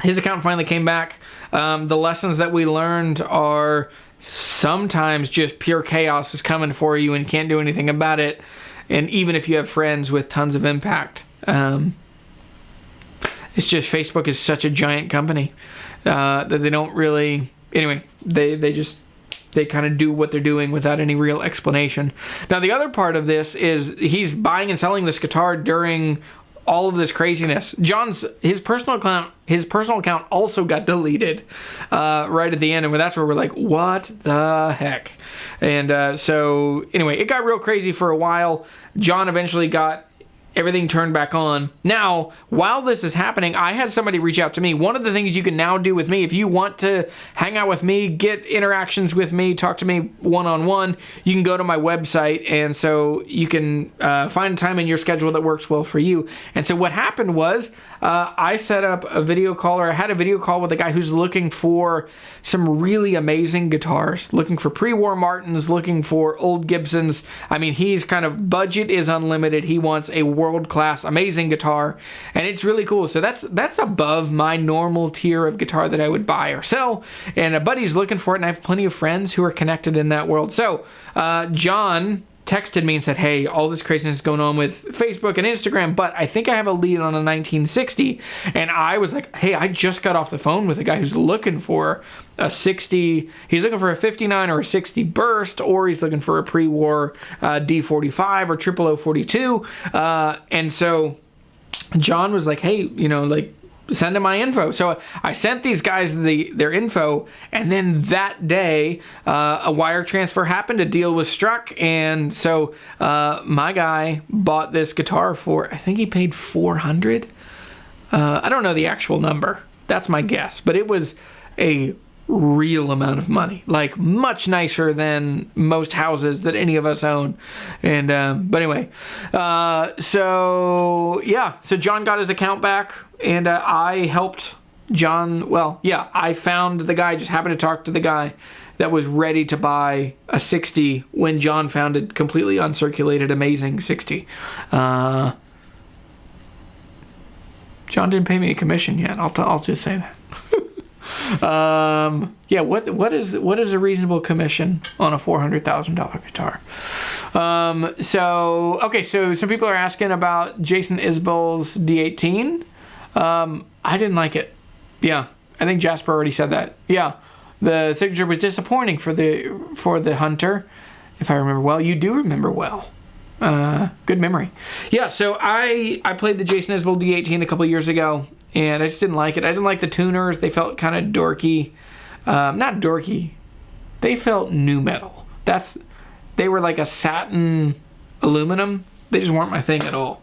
his account finally came back. The lessons that we learned are sometimes just pure chaos is coming for you and you can't do anything about it. And even if you have friends with tons of impact, it's just Facebook is such a giant company that they don't really... Anyway, they kind of do what they're doing without any real explanation. Now, the other part of this is he's buying and selling this guitar during all of this craziness. His personal account also got deleted right at the end, and that's where we're like, what the heck? And so anyway, it got real crazy for a while. John eventually got everything turned back on. Now, while this is happening, I had somebody reach out to me. One of the things you can now do with me, if you want to hang out with me, get interactions with me, talk to me one-on-one, you can go to my website, and so you can find time in your schedule that works well for you. And so what happened was I set up a video call, or I had a video call with a guy who's looking for some really amazing guitars, looking for pre-war Martins, looking for old Gibsons. I mean, he's kind of, budget is unlimited. He wants a world-class, amazing guitar, and it's really cool. So that's above my normal tier of guitar that I would buy or sell, and a buddy's looking for it, and I have plenty of friends who are connected in that world. So John texted me and said, hey, all this craziness is going on with Facebook and Instagram, but I think I have a lead on a 1960. And I was like, hey, I just got off the phone with a guy who's looking for a 60. He's looking for a 59 or a 60 Burst, or he's looking for a pre-war D45 or 0042. And so John was like, hey, like, send him my info. So I sent these guys their info, and then that day a wire transfer happened, a deal was struck, and so my guy bought this guitar for, I think he paid $400. I don't know the actual number. That's my guess, but it was a real amount of money, like much nicer than most houses that any of us own. And but anyway, so John got his account back, and I helped John. Well, yeah, I found the guy, just happened to talk to the guy that was ready to buy a 60 when John found a completely uncirculated, amazing 60. John didn't pay me a commission yet. I'll just say that. What is a reasonable commission on a $400,000 guitar? So some people are asking about Jason Isbell's D18. I didn't like it. Yeah, I think Jasper already said that. Yeah, the signature was disappointing for the Hunter, if I remember well. You do remember well. Good memory. Yeah, so I played the Jason Isbell D18 a couple years ago, and I just didn't like it. I didn't like the tuners. They felt kind of dorky. Not dorky. They felt nu metal. They were like a satin aluminum. They just weren't my thing at all.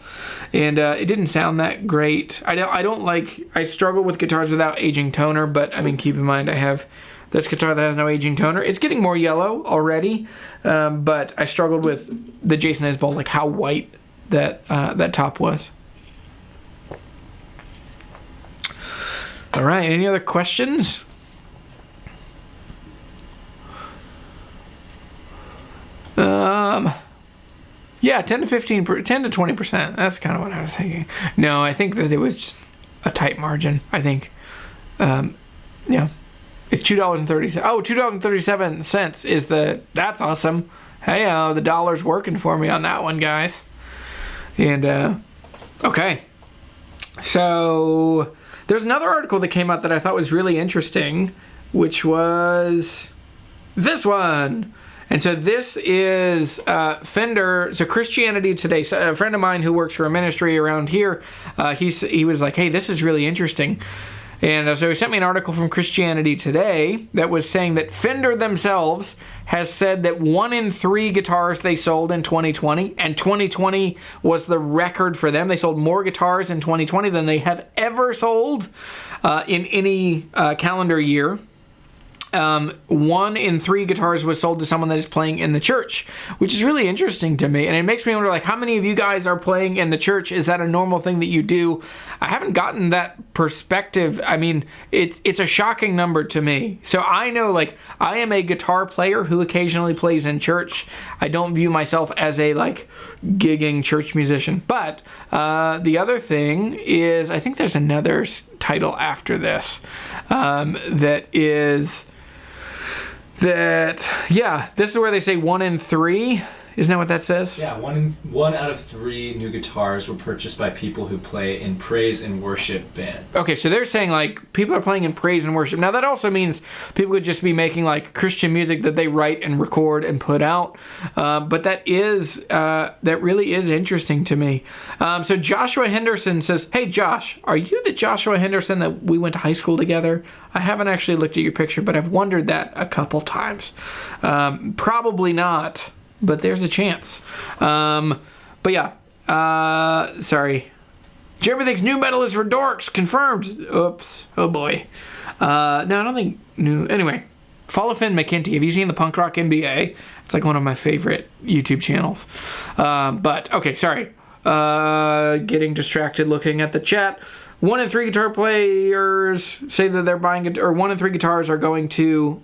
And it didn't sound that great. I struggle with guitars without aging toner, but I mean, keep in mind I have this guitar that has no aging toner. It's getting more yellow already, but I struggled with the Jason Isbell, like how white that top was. All right, any other questions? Yeah, 10 to 20%. That's kind of what I was thinking. No, I think that it was just a tight margin. I think, yeah. It's $2.30. Oh, $2.37 is that's awesome. Hey, the dollar's working for me on that one, guys. And, okay. So, there's another article that came out that I thought was really interesting, which was this one. And so this is Fender. So Christianity Today. So a friend of mine who works for a ministry around here, he was like, hey, this is really interesting. And so he sent me an article from Christianity Today that was saying that Fender themselves has said that 1 in 3 guitars they sold in 2020, and 2020 was the record for them. They sold more guitars in 2020 than they have ever sold in any calendar year. 1 in 3 guitars was sold to someone that is playing in the church, which is really interesting to me. And it makes me wonder, like, how many of you guys are playing in the church? Is that a normal thing that you do? I haven't gotten that perspective. I mean, it's a shocking number to me. So I know, like, I am a guitar player who occasionally plays in church. I don't view myself as a, like, gigging church musician. But the other thing is, I think there's another title after this this is where they say 1 in 3. Isn't that what that says? Yeah, one out of 3 new guitars were purchased by people who play in praise and worship bands. Okay, so they're saying, like, people are playing in praise and worship. Now, that also means people could just be making, like, Christian music that they write and record and put out. But that really is interesting to me. So Joshua Henderson says, hey, Josh, are you the Joshua Henderson that we went to high school together? I haven't actually looked at your picture, but I've wondered that a couple times. Probably not. But there's a chance. But yeah, Sorry. Jeremy thinks new metal is for dorks. Confirmed. Oops. Oh boy. No, I don't think new. Anyway, follow Finn McKenty. Have you seen the Punk Rock MBA? It's like one of my favorite YouTube channels. But okay, sorry. Getting distracted looking at the chat. 1 in 3 guitar players say that they're buying, or 1 in 3 guitars are going to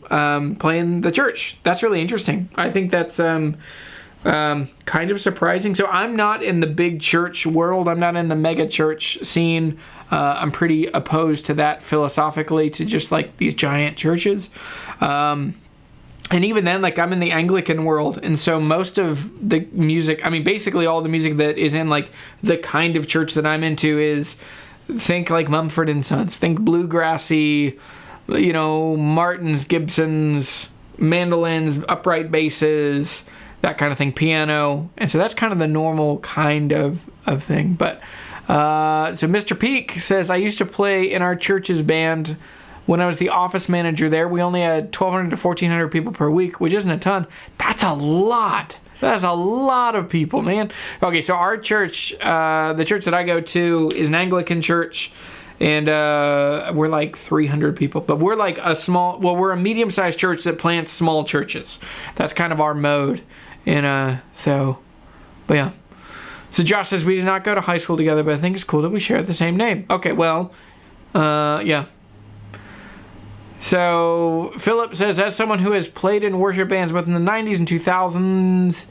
play in the church. That's really interesting. I think that's kind of surprising. So I'm not in the big church world. I'm not in the mega church scene. I'm pretty opposed to that philosophically, to just like these giant churches. And even then, like, I'm in the Anglican world, and so most of the music, I mean, basically all the music that is in like the kind of church that I'm into is, think like Mumford and Sons, think bluegrassy, you know, Martins, Gibsons, mandolins, upright basses, that kind of thing, piano. And so that's kind of the normal kind of thing. But so Mr. Peak says, I used to play in our church's band when I was the office manager there. We only had 1,200 to 1,400 people per week, which isn't a ton. That's a lot. That's a lot of people, man. Okay, so our church, the church that I go to, is an Anglican church, and we're like 300 people. But we're like we're a medium-sized church that plants small churches. That's kind of our mode. And but yeah. So Josh says, we did not go to high school together, but I think it's cool that we share the same name. Okay, well, yeah. So Philip says, as someone who has played in worship bands both in the 90s and 2000s,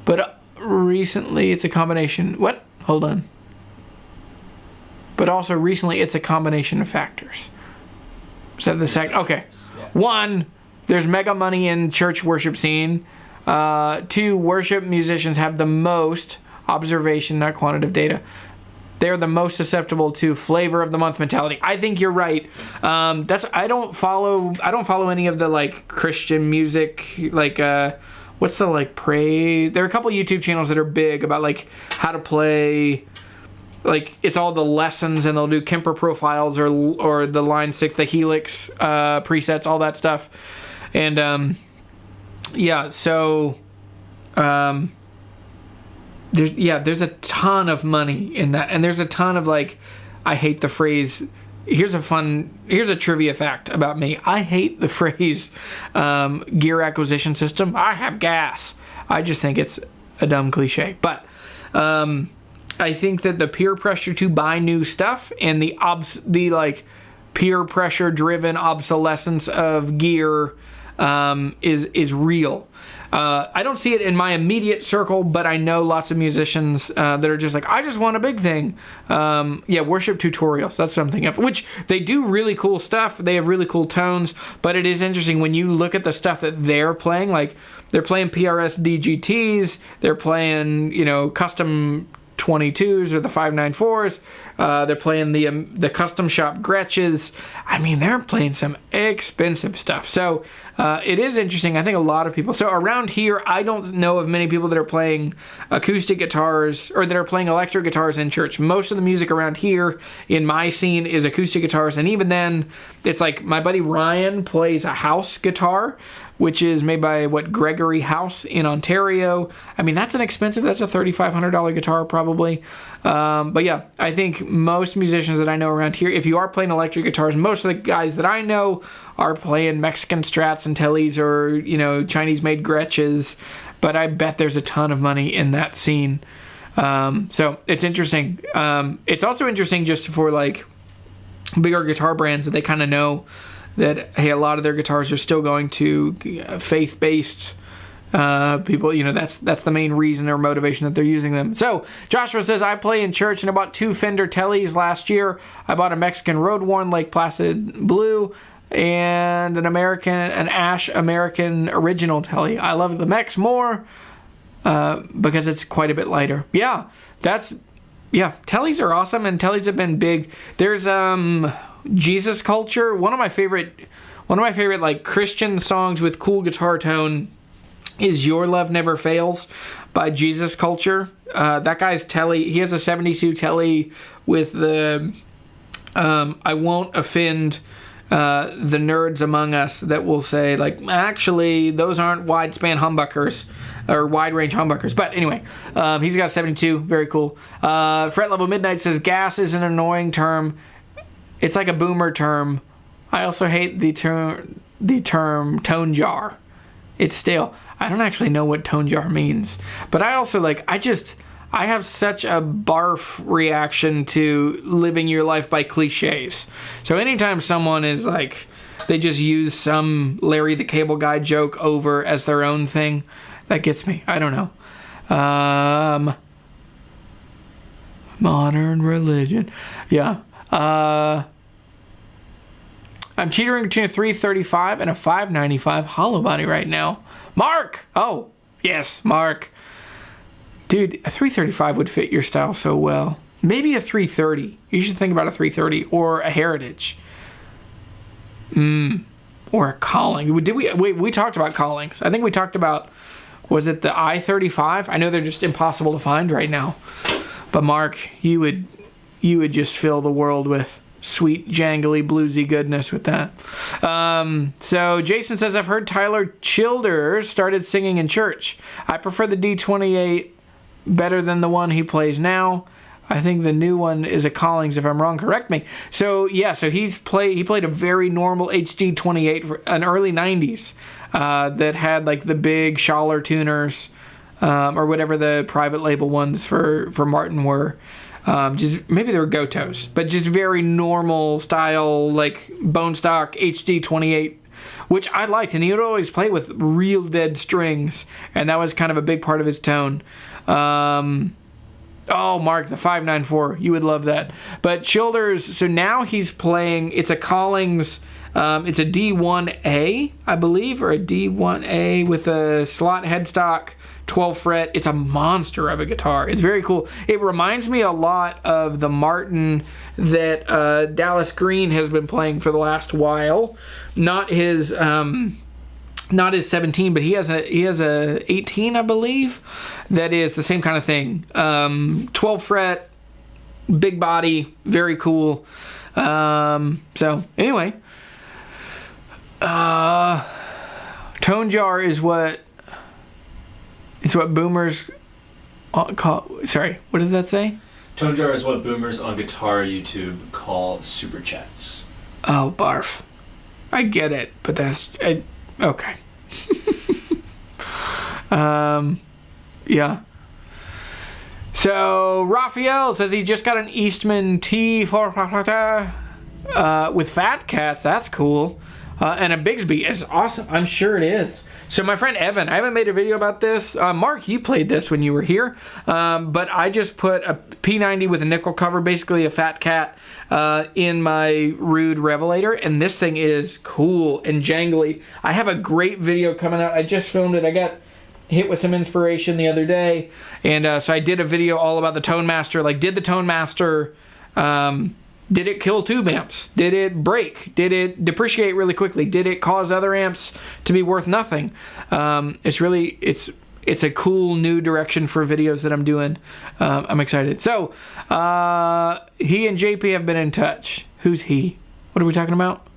but recently it's a combination. What? Hold on. But also recently it's a combination of factors. Is that the second? Okay. Yeah. 1, there's mega money in church worship scene. 2, worship musicians have the most observation, not quantitative data. They're the most susceptible to flavor of the month mentality. I think you're right. I don't follow any of the like Christian music, like what's the like pray. There are a couple YouTube channels that are big about like how to play. Like it's all the lessons, and they'll do Kemper profiles or the Line 6, the Helix presets, all that stuff. And yeah, so there's a ton of money in that, and there's a ton of like, I hate the phrase. Here's a trivia fact about me. I hate the phrase gear acquisition system. I have gas. I just think it's a dumb cliche. But I think that the peer pressure to buy new stuff and the like peer pressure driven obsolescence of gear is real. I don't see it in my immediate circle, but I know lots of musicians that are just like, I just want a big thing. Worship tutorials. That's something else, which they do really cool stuff. They have really cool tones, but it is interesting when you look at the stuff that they're playing. Like they're playing PRS DGTs, they're playing, custom 22s or the 594s. They're playing the custom shop Gretches. I mean, they're playing some expensive stuff. So it is interesting. I think a lot of people. So around here, I don't know of many people that are playing acoustic guitars or that are playing electric guitars in church. Most of the music around here in my scene is acoustic guitars, and even then, it's like my buddy Ryan plays a house guitar, which is made by Gregory House in Ontario. I mean, that's a $3,500 guitar probably. But yeah, I think most musicians that I know around here, if you are playing electric guitars, most of the guys that I know are playing Mexican Strats and Tellys or, Chinese-made Gretches. But I bet there's a ton of money in that scene. So it's interesting. It's also interesting just for like bigger guitar brands that they kind of know that, hey, a lot of their guitars are still going to faith-based people. That's the main reason or motivation that they're using them. So Joshua says, I play in church and I bought 2 Fender Tellys last year. I bought a Mexican Road Worn Lake Placid Blue and an Ash American Original Telly. I love the Mex more because it's quite a bit lighter. Yeah, Tellys are awesome, and Tellys have been big. There's Jesus Culture, one of my favorite like Christian songs with cool guitar tone is Your Love Never Fails by Jesus Culture. That guy's Telly, he has a 72 Telly with the I Won't Offend the nerds among us that will say, like, actually, those aren't wide-span humbuckers or wide-range humbuckers. But anyway, he's got a 72. Very cool. Fret Level Midnight says, gas is an annoying term. It's like a boomer term. I also hate the term tone jar. It's stale. I don't actually know what tone jar means. But I also, like, I have such a barf reaction to living your life by cliches. So anytime someone is like, they just use some Larry the Cable Guy joke over as their own thing, that gets me. I don't know. Modern religion. Yeah. I'm teetering between a 335 and a 595 hollow body right now. Mark! Oh, yes, Mark. Dude, a 335 would fit your style so well. Maybe a 330. You should think about a 330 or a Heritage. Or a Calling. We talked about Callings. I think we talked about, was it the I-35? I know they're just impossible to find right now. But Mark, you would just fill the world with sweet, jangly, bluesy goodness with that. So Jason says, I've heard Tyler Childers started singing in church. I prefer the D28 better than the one he plays now. I think the new one is a Collings. If I'm wrong, correct me. So yeah, so he played a very normal HD 28 for an early 90s that had like the big Schaller tuners or whatever the private label ones for Martin were. Just maybe they were Gotos, but just very normal style, like bone stock HD 28, which I liked. And he would always play with real dead strings, and that was kind of a big part of his tone. Oh, Mark, the 594, you would love that. But Childers, so now he's playing, it's a Collings, it's a D1A, I believe, or a D1A with a slot headstock, 12 fret. It's a monster of a guitar. It's very cool. It reminds me a lot of the Martin that Dallas Green has been playing for the last while. Not his 17, but he has a 18, I believe. That is the same kind of thing. 12 fret, big body, very cool. So anyway, tone jar is what boomers call. Sorry, what does that say? Tone jar is what boomers on Guitar YouTube call super chats. Oh, barf. I get it, but that's okay. Yeah. So Raphael says he just got an Eastman T4 with Fat Cats. That's cool. And a Bigsby is awesome. I'm sure it is. So my friend Evan, I haven't made a video about this. Mark, you played this when you were here. But I just put a P90 with a nickel cover, basically a Fat Cat, in my Rude Revelator. And this thing is cool and jangly. I have a great video coming out. I just filmed it. I got hit with some inspiration the other day. And so I did a video all about the Tone Master. Like, did the Tone Master... did it kill tube amps? Did it break? Did it depreciate really quickly? Did it cause other amps to be worth nothing? It's a cool new direction for videos that I'm doing. I'm excited. So he and JP have been in touch. Who's he? What are we talking about?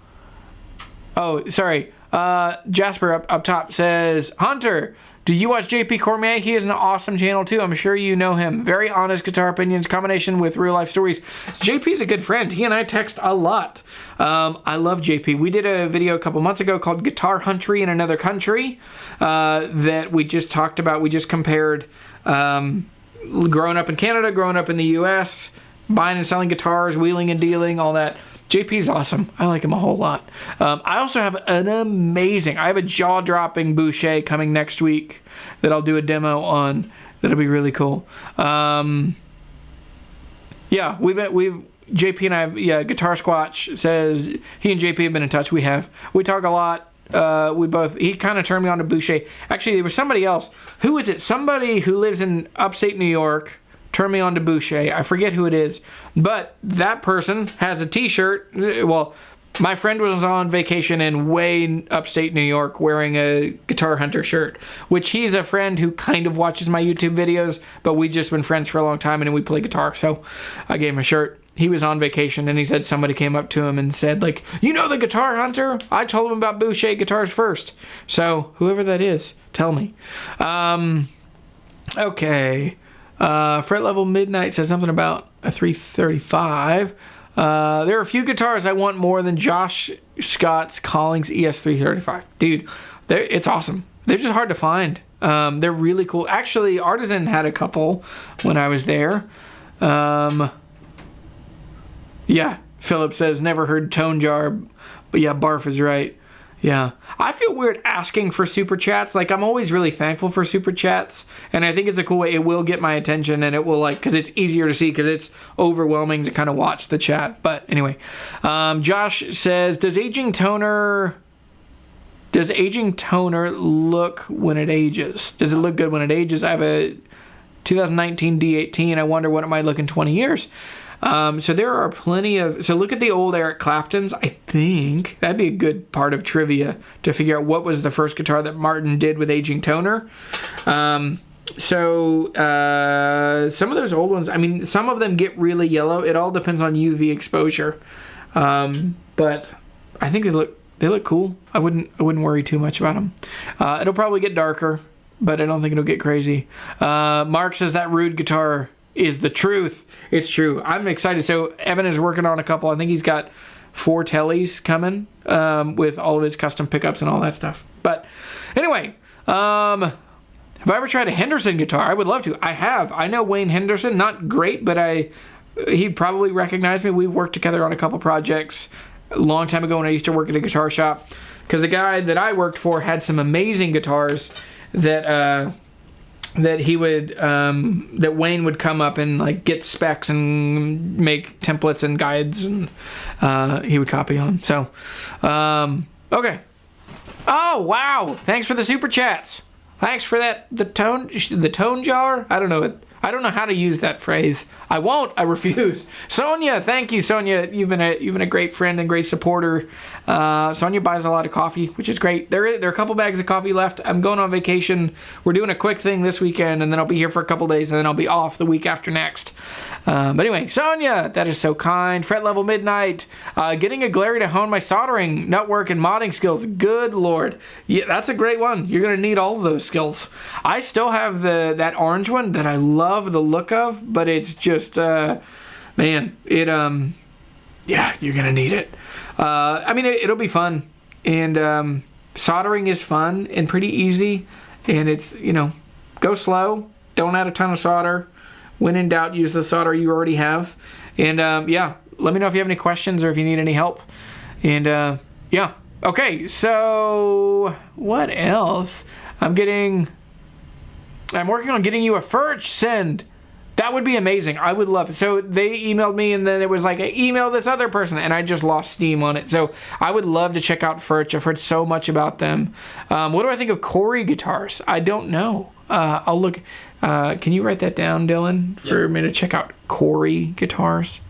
Oh, sorry. Jasper up top says, Hunter, do you watch JP Cormier? He has an awesome channel too. I'm sure you know him. Very honest guitar opinions, combination with real life stories. JP's a good friend. He and I text a lot. I love JP. We did a video a couple months ago called Guitar Huntry in Another Country that we just talked about. We just compared growing up in Canada, growing up in the US, buying and selling guitars, wheeling and dealing, all that. JP's awesome. I like him a whole lot. I also have I have a jaw-dropping Boucher coming next week that I'll do a demo on. That'll be really cool. JP and I, Guitar Squatch says he and JP have been in touch. We talk a lot. He kind of turned me on to Boucher. Actually, there was somebody else. Who is it? Somebody who lives in upstate New York turned me on to Boucher. I forget who it is. But that person has a t-shirt. Well, My friend was on vacation in way upstate New York wearing a Guitar Hunter shirt, which he's a friend who kind of watches my YouTube videos, but we've just been friends for a long time and we play guitar, so I gave him a shirt. He was on vacation and he said somebody came up to him and said, like, you know the Guitar Hunter? I told him about Boucher guitars first. So whoever that is, tell me. Okay. Fret Level Midnight says something about a 335. There are a few guitars I want more than Josh Scott's Collings ES335. Dude, it's awesome. They're just hard to find. They're really cool. Actually, Artisan had a couple when I was there. Yeah, Philip says, never heard Tone Jar, but yeah, Barf is right. Yeah. I feel weird asking for super chats. Like, I'm always really thankful for super chats, and I think it's a cool way. It will get my attention, and it will, like, because it's easier to see, because it's overwhelming to kind of watch the chat. But anyway, Josh says, does aging toner look when it ages? Does it look good when it ages? I have a 2019 D18. I wonder what it might look in 20 years. So there are plenty of... So look at the old Eric Claptons. I think that'd be a good part of trivia to figure out what was the first guitar that Martin did with aging toner. Some of those old ones, I mean, some of them get really yellow. It all depends on UV exposure. But I think they look cool. I wouldn't worry too much about them. It'll probably get darker, but I don't think it'll get crazy. Mark says that Rude guitar is the truth. It's true. I'm excited. So Evan is working on a couple. I think he's got 4 tellies coming with all of his custom pickups and all that stuff. But anyway, have I ever tried a Henderson guitar? I would love to. I have. I know Wayne Henderson. Not great, but he'd probably recognize me. We worked together on a couple projects a long time ago when I used to work at a guitar shop. Because the guy that I worked for had some amazing guitars that he would that Wayne would come up and like get specs and make templates and guides, and he would copy on. So okay. Oh wow, thanks for the super chats. Thanks for that. The tone jar. I don't know how to use that phrase. I won't. I refuse. Sonia, thank you, Sonia. You've been a great friend and great supporter. Sonia buys a lot of coffee, which is great. There are a couple bags of coffee left. I'm going on vacation. We're doing a quick thing this weekend, and then I'll be here for a couple days, and then I'll be off the week after next. But anyway, Sonia, that is so kind. Fret Level Midnight, getting a Glary to hone my soldering, nutwork, and modding skills. Good Lord. Yeah, that's a great one. You're going to need all of those skills. I still have that orange one that I love the look of, but it's just, man, yeah, you're going to need it. I mean, it'll be fun. And soldering is fun and pretty easy. And it's, go slow. Don't add a ton of solder. When in doubt, use the solder you already have. And yeah, let me know if you have any questions or if you need any help. And yeah. Okay, so what else? I'm working on getting you a Furch send. That would be amazing. I would love it. So they emailed me, and then it was like, email this other person, and I just lost steam on it. So I would love to check out Furch. I've heard so much about them. What do I think of Corey guitars? I don't know. I'll look. Can you write that down, Dylan, for me to check out Corey guitars?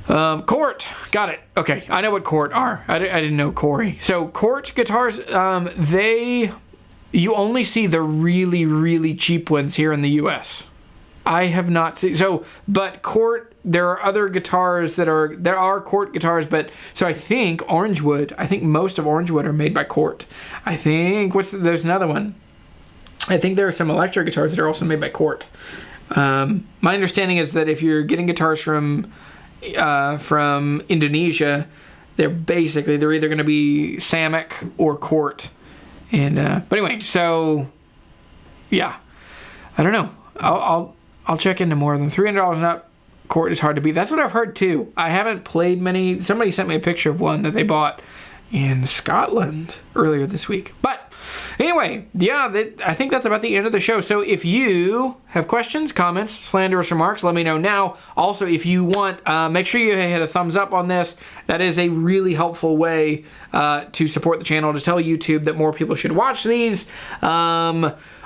Court. Got it. Okay. I know what Court are. I didn't know Corey. So Court guitars, you only see the really, really cheap ones here in the U.S. I have not seen, but Court, there are other guitars there are Court guitars, but, so I think most of Orangewood are made by Court. I think, there's another one. I think there are some electric guitars that are also made by Court. My understanding is that if you're getting guitars from Indonesia, they're either going to be Samick or Court. And, but anyway, so, yeah, I don't know. I'll check into more than $300 and up. Court is hard to beat. That's what I've heard too. I haven't played many. Somebody sent me a picture of one that they bought in Scotland earlier this week. But anyway, yeah, I think that's about the end of the show. So if you have questions, comments, slanderous remarks, let me know now. Also, if you want, make sure you hit a thumbs up on this. That is a really helpful way to support the channel, to tell YouTube that more people should watch these.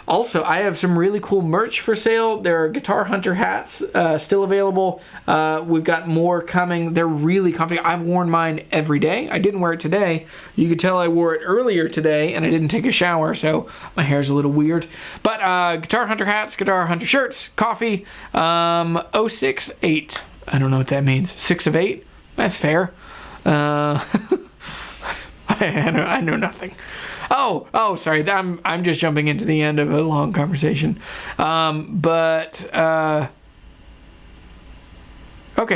Also, I have some really cool merch for sale. There are Guitar Hunter hats still available. We've got more coming. They're really comfy. I've worn mine every day. I didn't wear it today. You could tell I wore it earlier today, and I didn't take a shower, so my hair's a little weird. But Guitar Hunter hats, Guitar Hunter shirts, coffee, 068. I don't know what that means. 6 of 8? That's fair. I know nothing. Oh, sorry. I'm just jumping into the end of a long conversation. Okay,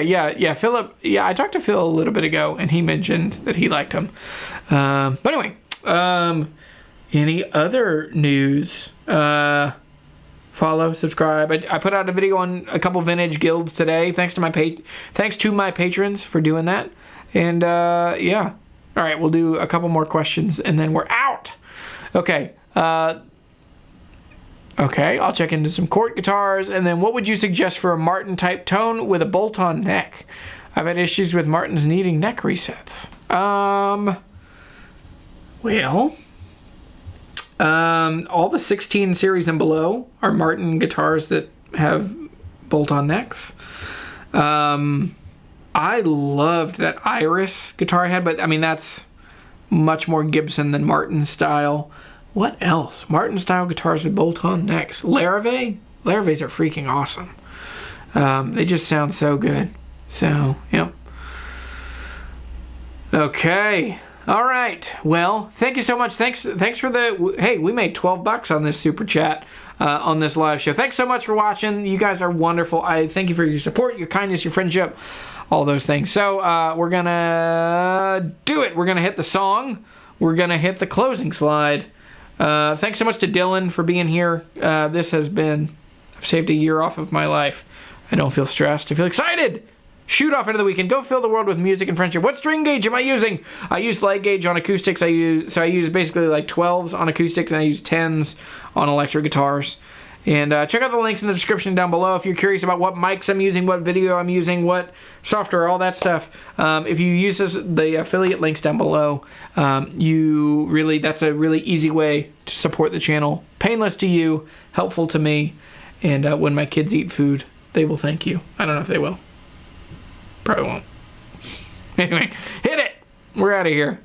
yeah, Philip. Yeah, I talked to Phil a little bit ago, and he mentioned that he liked him. But anyway, any other news? Follow, subscribe. I put out a video on a couple vintage guilds today. Thanks to my patrons for doing that. And yeah. All right, we'll do a couple more questions, and then we're out. Okay. Okay, I'll check into some Court guitars, and then what would you suggest for a Martin-type tone with a bolt-on neck? I've had issues with Martins needing neck resets. Well, all the 16 series and below are Martin guitars that have bolt-on necks. I loved that Iris guitar I had, but I mean, that's much more Gibson than Martin style. What else? Martin style guitars with bolt-on necks. Larrivee? Larrivees are freaking awesome. They just sound so good. So, yep. Okay. All right. Well, thank you so much. Thanks for the... Hey, we made $12 on this super chat on this live show. Thanks so much for watching. You guys are wonderful. I thank you for your support, your kindness, your friendship, all those things. So we're going to do it. We're going to hit the song. We're going to hit the closing slide. Thanks so much to Dylan for being here. This has been... I've saved a year off of my life. I don't feel stressed. I feel excited. Shoot off into the weekend. Go fill the world with music and friendship. What string gauge am I using? I use light gauge on acoustics. I use basically like 12s on acoustics, and I use 10s on electric guitars. And check out the links in the description down below if you're curious about what mics I'm using, what video I'm using, what software, all that stuff. If you use the affiliate links down below, that's a really easy way to support the channel. Painless to you, helpful to me, and when my kids eat food, they will thank you. I don't know if they will. Probably won't. Anyway, hit it! We're out of here.